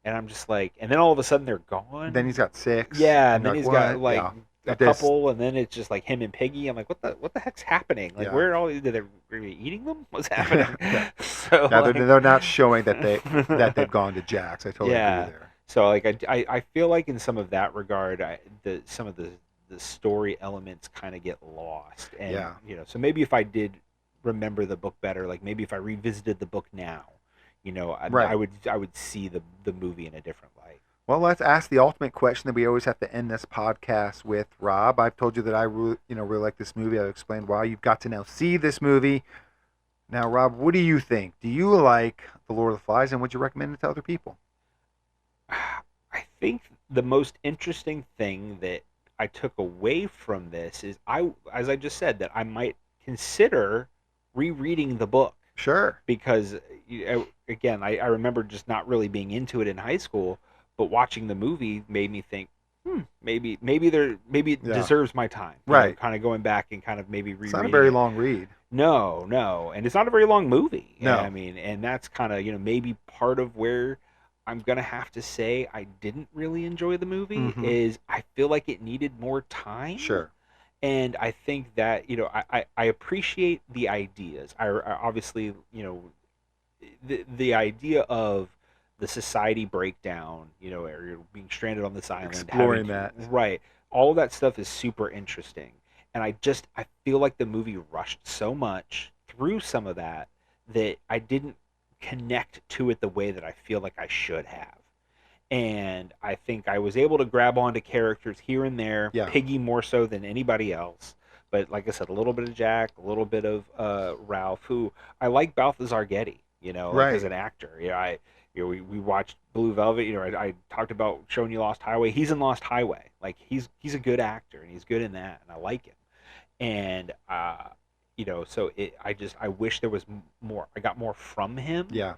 and I'm just like, and then all of a sudden they're gone. Then he's got 6. Yeah, and you're then he's like, got "What?" like Yeah. a This- couple, and then it's just like him and Piggy. I'm like, what the heck's happening? Like, Yeah. where are all these? Are they eating them? What's happening? Yeah. So Yeah, like, they're not showing that they've gone to Jack's. I totally Yeah. agree there. so like I feel like in some of that regard, some of the story elements kind of get lost, and Yeah. so maybe if I did remember the book better, like maybe if I revisited the book now, Right. I would see the movie in a different light. Well, let's ask the ultimate question that we always have to end this podcast with, Rob. I've told you that I really like this movie. I've explained why. You've got to now see this movie. Now, Rob, what do you think? Do you like The Lord of the Flies, and would you recommend it to other people? I think the most interesting thing that I took away from this is as I just said, that I might consider rereading the book Sure. because again, I remember just not really being into it in high school, but watching the movie made me think, maybe it Yeah. deserves my time. Right. Kind of going back and kind of maybe It's not a rereading very it. long read. No, and it's not a very long movie. No. I mean, and that's kind of maybe part of where I'm gonna have to say I didn't really enjoy the movie Mhm. is I feel like it needed more time. Sure. And I think that I appreciate the ideas. I obviously the idea of the society breakdown, or you're being stranded on this island, Exploring having that. right, all of that stuff is super interesting. And I feel like the movie rushed so much through some of that that I didn't connect to it the way that I feel like I should have. And I think I was able to grab onto characters here and there, Yeah. Piggy more so than anybody else. But like I said, a little bit of Jack, a little bit of Ralph, who I like Balthazar Getty, like as Right. an actor. We watched Blue Velvet. I talked about showing you Lost Highway. He's in Lost Highway. Like he's a good actor and he's good in that, and I like him. And so I wish there was more. I got more from him. Yeah.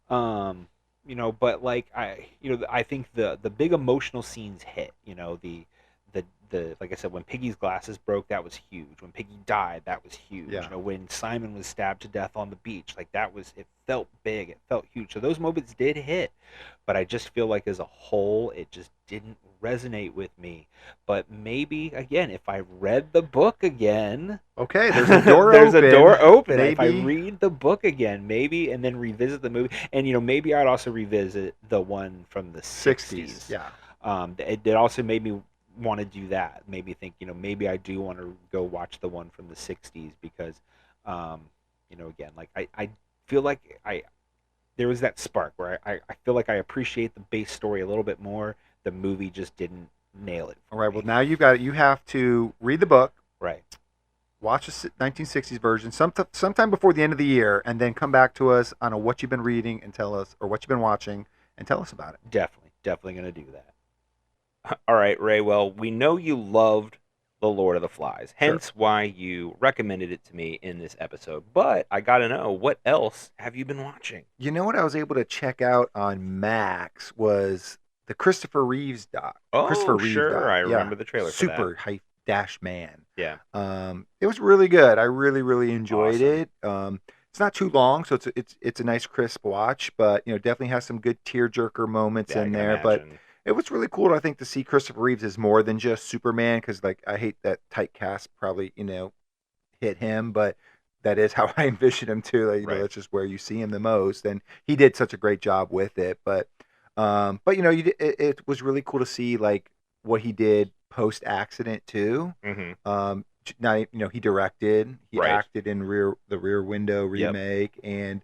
Um, but like I think the big emotional scenes hit. The like I said, when Piggy's glasses broke, that was huge. When Piggy died, that was huge. Yeah. When Simon was stabbed to death on the beach, like it felt big, it felt huge. So those moments did hit, but I just feel like as a whole, it just didn't resonate with me. But maybe again, if I read the book again, Okay, there's a door there's open. a door open. If I Maybe. read the book again, maybe, and then revisit the movie, and maybe I'd also revisit the one from the 60s. Yeah. It also made me want to do that. Made me think, maybe I do want to go watch the one from the 60s because, again, like I feel like there was that spark where I feel like I appreciate the base story a little bit more. The movie just didn't nail it. All right. Well, now you've got it. You have to read the book, Right. watch the 1960s version sometime before the end of the year, and then come back to us on what you've been reading and tell us, or what you've been watching, and tell us about it. Definitely going to do that. All right, Ray. Well, we know you loved The Lord of the Flies, hence why you recommended it to me in this episode. But I got to know, what else have you been watching? You know what I was able to check out on Max was the Christopher Reeves doc. Oh, Christopher Reeves sure. doc. I Yeah. remember the trailer for that. Super hype dash man. Yeah. It was really good. I really enjoyed Awesome. it. It's not too long, so it's a nice crisp watch, but definitely has some good tearjerker moments Yeah, I in can there. But imagine. it was really cool, I think, to see Christopher Reeves as more than just Superman, because like I hate that tight cast probably hit him, but that is how I envision him too. Like, Right. that's just where you see him the most, and he did such a great job with it. But it was really cool to see like what he did post accident too. Mm-hmm. Not he directed, he Right. acted in the Rear Window Yep. remake, and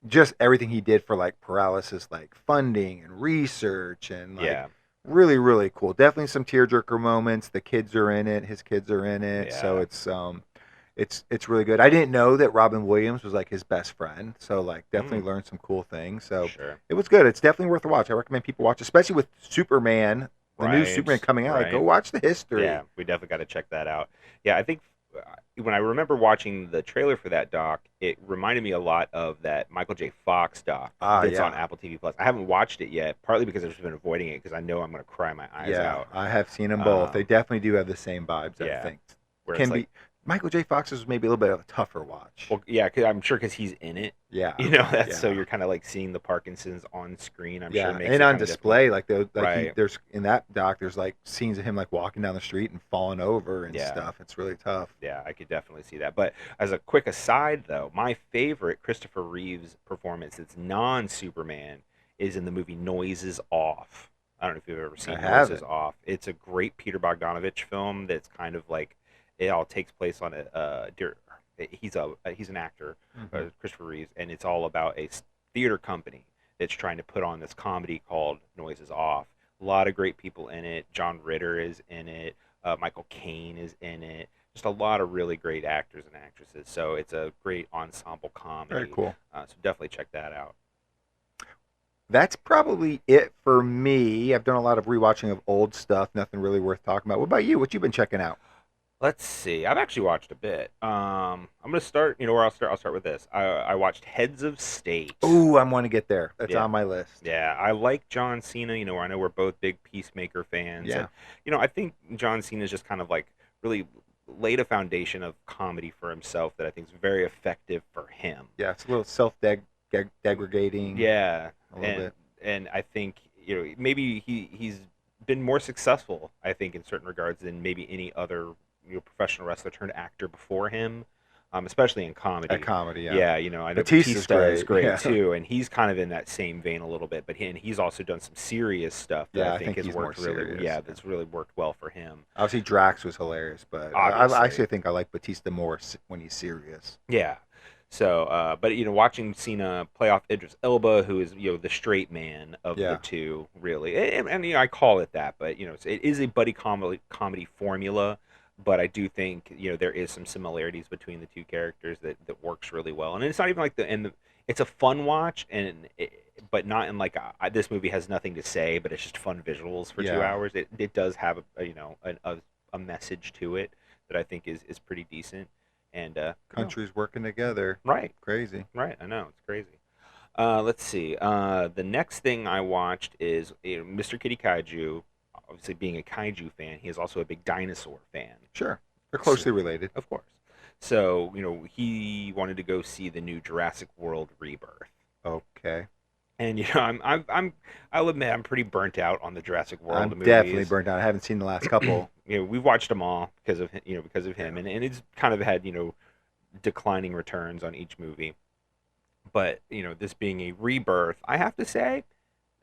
just everything he did for like paralysis, like funding and research, and like Yeah. really cool. Definitely some tearjerker moments. The kids are in it. His kids are in it. So Yeah. it's really good. I didn't know that Robin Williams was like his best friend. So like definitely Mm. learned some cool things. So Sure. it was good. It's definitely worth a watch. I recommend people watch, especially with Superman, the new Right. Superman coming out. Like, go Right. watch the history. Yeah, we definitely got to check that out. Yeah, I think when I remember watching the trailer for that doc, it reminded me a lot of that Michael J. Fox doc that's Yeah. on Apple TV Plus. I haven't watched it yet, partly because I've just been avoiding it because I know I'm going to cry my eyes out. I have seen them both. They Um, definitely do have the same vibes. I yeah, think where can it's be like, Michael J. Fox's was maybe a little bit of a tougher watch. well, yeah, I'm sure because he's in it. Yeah, That's so yeah. you're kind of like seeing the Parkinson's on screen. I'm sure Yeah, makes and it on kinda display, different. Right. there's in that doc, there's like scenes of him like walking down the street and falling over and Yeah. stuff. It's really tough. Yeah, I could definitely see that. But as a quick aside, though, my favorite Christopher Reeves performance that's non-Superman is in the movie Noises Off. I don't know if you've ever seen I haven't. Noises Off. It's a great Peter Bogdanovich film that's kind of like it all takes place on he's an actor, Mhm. Christopher Reeves, and it's all about a theater company that's trying to put on this comedy called Noises Off. A lot of great people in it. John Ritter is in it. Michael Caine is in it. Just a lot of really great actors and actresses. So it's a great ensemble comedy. Very cool. So definitely check that out. That's probably it for me. I've done a lot of rewatching of old stuff. Nothing really worth talking about. What about you? What you been checking out? Let's see. I've actually watched a bit. I'm gonna start. You know where I'll start? I'll start with this. I watched Heads of State. Oh, I want to get there. That's Yeah. on my list. Yeah, I like John Cena. I know we're both big Peacemaker fans. Yeah. And, I think John Cena is just kind of like really laid a foundation of comedy for himself that I think is very effective for him. Yeah, it's a little degrading. Yeah, A little and bit. and I think maybe he's been more successful. I think in certain regards than maybe any other professional wrestler turned actor before him, especially in comedy. A comedy, yeah. Yeah, I know Batista's Batista is great, great yeah. too, and he's kind of in that same vein a little bit. But he's also done some serious stuff that Yeah, I I think think has he's more worked really. serious, Yeah, yeah. that's really worked well for him. Obviously, Drax was hilarious, but Obviously. I actually think I like Batista more when he's serious. Yeah. So, but watching Cena play off Idris Elba, who is the straight man of Yeah. the two, really, and I call it that, but it is a buddy comedy formula. But I do think there is some similarities between the two characters that works really well, and it's not even like it's a fun watch, but not in like this movie has nothing to say, but it's just fun visuals for 2 Yeah. hours. It does have a message to it that I think is pretty decent, and Countries working together. right. Crazy. Right, I know it's crazy. Let's see. The next thing I watched is Mr. Kitty Kaiju. Obviously, being a kaiju fan, he is also a big dinosaur fan, Sure. They're closely related. of course. So he wanted to go see the new Jurassic World Rebirth, Okay. and I'll admit I'm pretty burnt out on the Jurassic World I'm movies. definitely burnt out. I haven't seen the last couple. We've watched them all because of him, and it's kind of had declining returns on each movie. But this being a rebirth, I have to say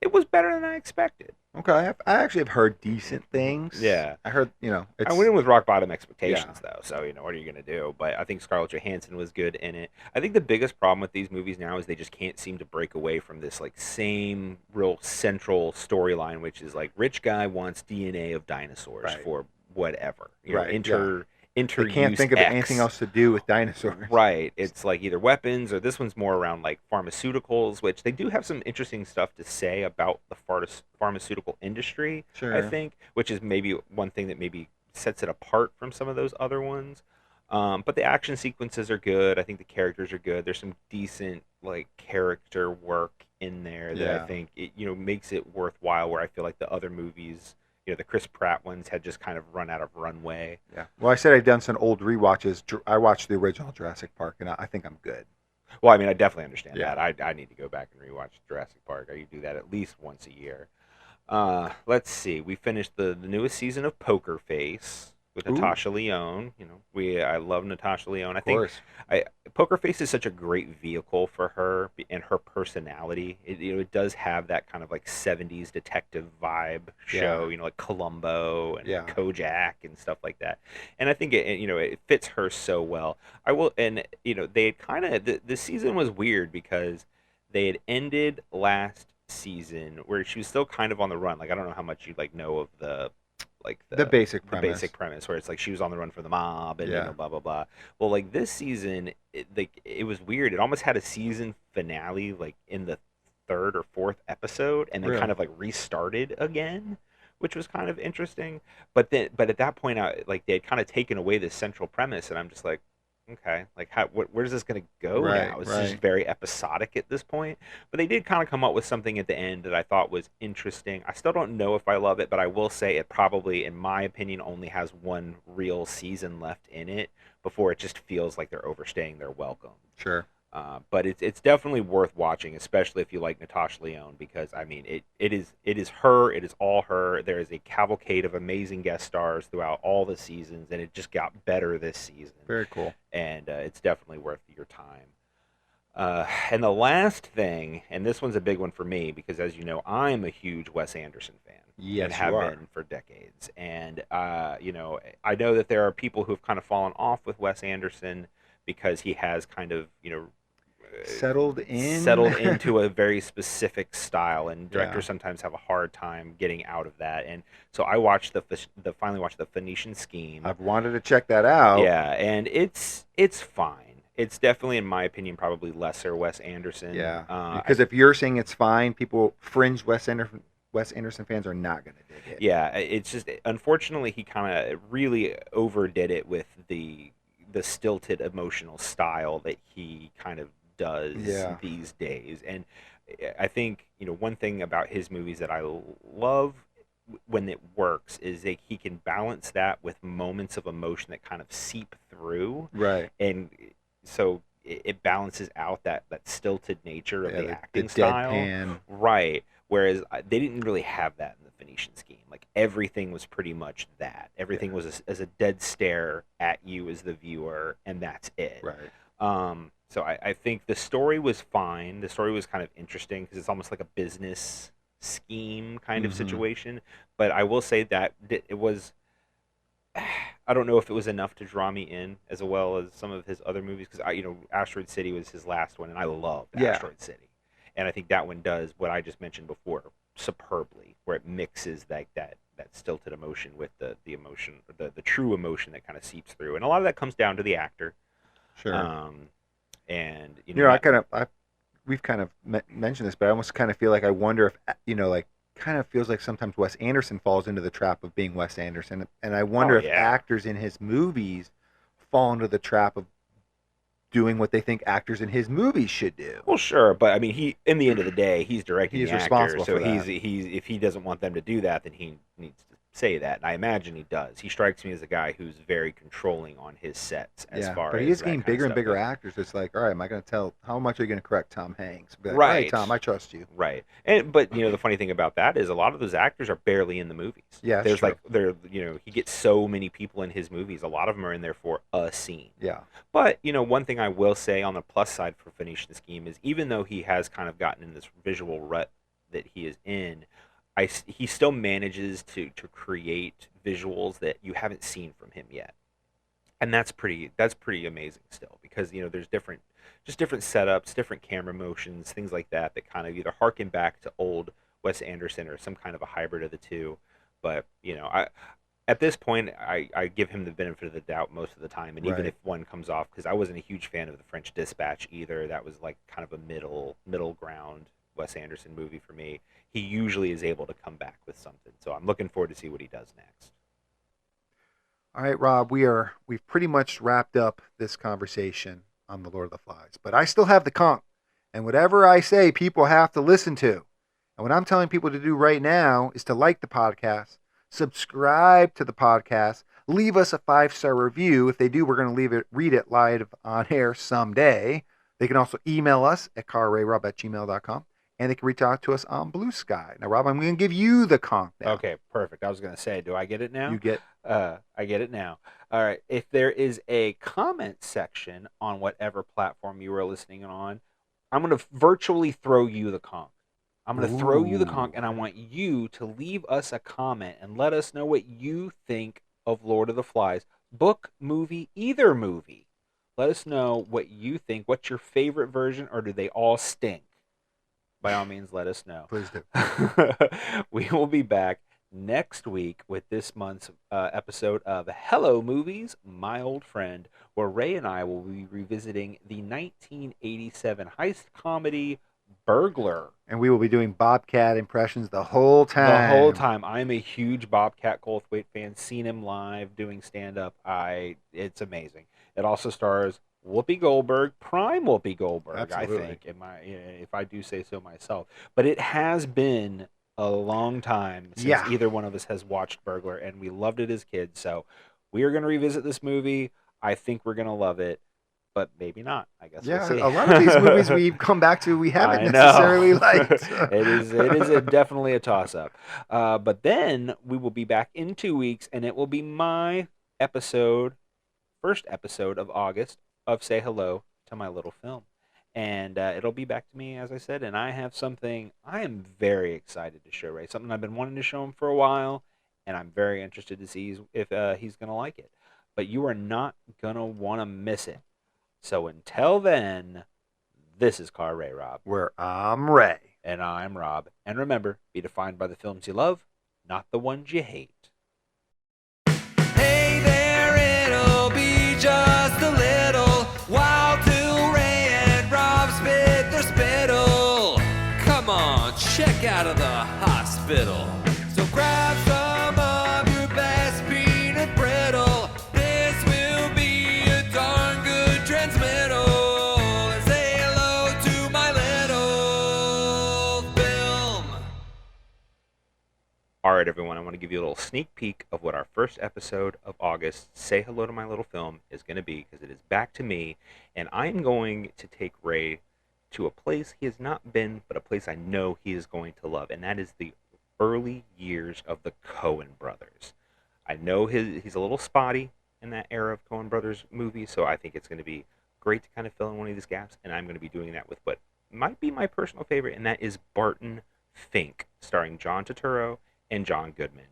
it was better than I expected. Okay. I actually have heard decent things. Yeah. I heard, it's. I went in with rock bottom expectations though, so what are you gonna do? But I think Scarlett Johansson was good in it. I think the biggest problem with these movies now is they just can't seem to break away from this like same real central storyline, which is like rich guy wants DNA of dinosaurs Right. for whatever. Right, They They can't think of anything else to do with dinosaurs. Right. It's like either weapons or this one's more around like pharmaceuticals, which they do have some interesting stuff to say about the pharmaceutical industry, Sure. I think, which is maybe one thing that maybe sets it apart from some of those other ones. But the action sequences are good. I think the characters are good. There's some decent like character work in there that Yeah. I think makes it worthwhile. Where I feel like the other movies, the Chris Pratt ones had just kind of run out of runway. Yeah. Well, I said I've done some old rewatches. I watched the original Jurassic Park, and I think I'm good. Well, I mean, I definitely understand Yeah. that. I need to go back and rewatch Jurassic Park. I do that at least once a year. Let's see. We finished the newest season of Poker Face with Ooh. Natasha Lyonne. I love Natasha Lyonne. I Of think course. Poker Face is such a great vehicle for her and her personality. It does have that kind of like 70s detective vibe show, like Columbo and Yeah. Kojak and stuff like that. And I think it fits her so well. I will, and they had kind of the season was weird because they had ended last season where she was still kind of on the run. Like I don't know how much you like know of the basic the premise. basic premise where it's like she was on the run for the mob and Yeah. blah blah blah. Well, like this season, it was weird. It almost had a season finale like in the third or fourth episode, and then Really? kind of like restarted again, which was kind of interesting. But at that point, like they had kind of taken away this central premise, and I'm just like, okay, like where's this gonna go Right, now? It's right. just very episodic at this point. But they did kind of come up with something at the end that I thought was interesting. I still don't know if I love it, but I will say it probably, in my opinion, only has one real season left in it before it just feels like they're overstaying their welcome. Sure. But it's definitely worth watching, especially if you like Natasha Lyonne, because I mean it is her, it is all her. There is a cavalcade of amazing guest stars throughout all the seasons, and it just got better this season. Very cool. And it's definitely worth your time. And the last thing, and this one's a big one for me because, as you know, I'm a huge Wes Anderson fan. Yes, and have you are. been for decades. And I know that there are people who have kind of fallen off with Wes Anderson because he has kind of Settled in. settled into a very specific style, and directors Yeah. sometimes have a hard time getting out of that. And so I finally watched the Phoenician Scheme. I've wanted to check that out. Yeah, and it's fine. It's definitely, in my opinion, probably lesser Wes Anderson. Yeah, because if you're saying it's fine, fringe Wes Anderson fans are not going to dig it. Yeah, it's just unfortunately he kind of really overdid it with the stilted emotional style that he kind of does these days. And I think, one thing about his movies that I love when it works is that he can balance that with moments of emotion that kind of seep through. Right. And so it balances out that stilted nature of the acting the style. Deadpan. Right. Whereas they didn't really have that in the Phoenician scheme. Like, everything was pretty much that. Everything was as a dead stare at you as the viewer, and that's it. Right. So I think the story was fine. The story was kind of interesting because it's almost like a business scheme kind of situation. But I will say that it was... I don't know if it was enough to draw me in as well as some of his other movies, because Asteroid City was his last one, and I loved Asteroid City. And I think that one does what I just mentioned before superbly, where it mixes that stilted emotion with the emotion, the true emotion that kind of seeps through. And a lot of that comes down to the actor. Sure. And we've kind of mentioned this, but I almost kind of feel like I wonder if kind of feels like sometimes Wes Anderson falls into the trap of being Wes Anderson, and I wonder if actors in his movies fall into the trap of doing what they think actors in his movies should do. Well, sure, but I mean, he, in the end of the day, he's directing the actor, responsible so for that. he's if he doesn't want them to do that, then he needs to say that. And I imagine he does. He strikes me as a guy who's very controlling on his sets as far as but he is that getting kind of bigger and stuff bigger goes. actors. It's like, all right, am I going to tell, how much are you going to correct Tom Hanks? Be like, Right. All right, Tom, I trust you. Right. But the funny thing about that is a lot of those actors are barely in the movies. Yeah, that's There's true. he gets so many people in his movies. A lot of them are in there for a scene. Yeah. But, one thing I will say on the plus side for Phoenician Scheme is, even though he has kind of gotten in this visual rut that he is in, he still manages to create visuals that you haven't seen from him yet. And that's pretty amazing still, because there's different setups, different camera motions, things like that kind of either harken back to old Wes Anderson or some kind of a hybrid of the two. But at this point, I give him the benefit of the doubt most of the time, and even if one comes off, because I wasn't a huge fan of The French Dispatch either. That was like kind of a middle ground Wes Anderson movie for me. He usually is able to come back with something, so I'm looking forward to see what he does next. All right, Rob, we've pretty much wrapped up this conversation on The Lord of the Flies, but I still have the conch, and whatever I say, people have to listen to. And what I'm telling people to do right now is to like the podcast, subscribe to the podcast, leave us a 5-star review. If they do, we're going to read it live on air someday. They can also email us at carrayrob@gmail.com, and they can reach out to us on Blue Sky. Now, Rob, I'm going to give you the conch now. Okay, perfect. I was going to say, do I get it now? You get. I get it now. All right. If there is a comment section on whatever platform you are listening on, I'm going to virtually throw you the conch. I'm going to throw you the conch, and I want you to leave us a comment and let us know what you think of Lord of the Flies. Book, movie, either movie. Let us know what you think. What's your favorite version, or do they all stink? By all means, let us know. Please do. We will be back next week with this month's episode of Hello Movies, My Old Friend, where Ray and I will be revisiting the 1987 heist comedy Burglar. And we will be doing Bobcat impressions the whole time. The whole time. I'm a huge Bobcat Goldthwait fan. Seen him live doing stand-up. It's amazing. It also stars Whoopi Goldberg, prime Whoopi Goldberg, Absolutely. I think, if I do say so myself. But it has been a long time since either one of us has watched Burglar, and we loved it as kids. So we are going to revisit this movie. I think we're going to love it, but maybe not. I guess we'll see. A lot of these movies we've come back to, we haven't I know. necessarily liked. It is definitely a toss-up. But then we will be back in 2 weeks, and it will be my first episode of August of Say Hello to My Little Film. And it'll be back to me, as I said, and I have something I am very excited to show Ray. Something I've been wanting to show him for a while, and I'm very interested to see if he's going to like it. But you are not going to want to miss it. So until then, this is Car Ray Rob. Where I'm Ray. And I'm Rob. And remember, be defined by the films you love, not the ones you hate. Hey there, it'll be just a little while till break out of the hospital. So grab some of your best peanut brittle. This will be a darn good transmittal. And say hello to my little film. All right, everyone, I want to give you a little sneak peek of what our first episode of August, Say Hello to My Little Film, is going to be, because it is back to me, and I'm going to take Ray to a place he has not been, but a place I know he is going to love, and that is the early years of the Coen brothers. I know he's a little spotty in that era of Coen brothers movies, so I think it's going to be great to kind of fill in one of these gaps, and I'm going to be doing that with what might be my personal favorite, and that is Barton Fink, starring John Turturro and John Goodman.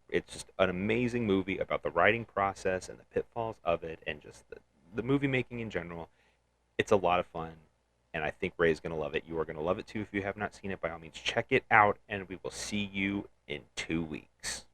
It's just an amazing movie about the writing process and the pitfalls of it, and just the movie making in general. It's a lot of fun, and I think Ray's going to love it. You are going to love it too if you have not seen it. By all means, check it out, and we will see you in 2 weeks.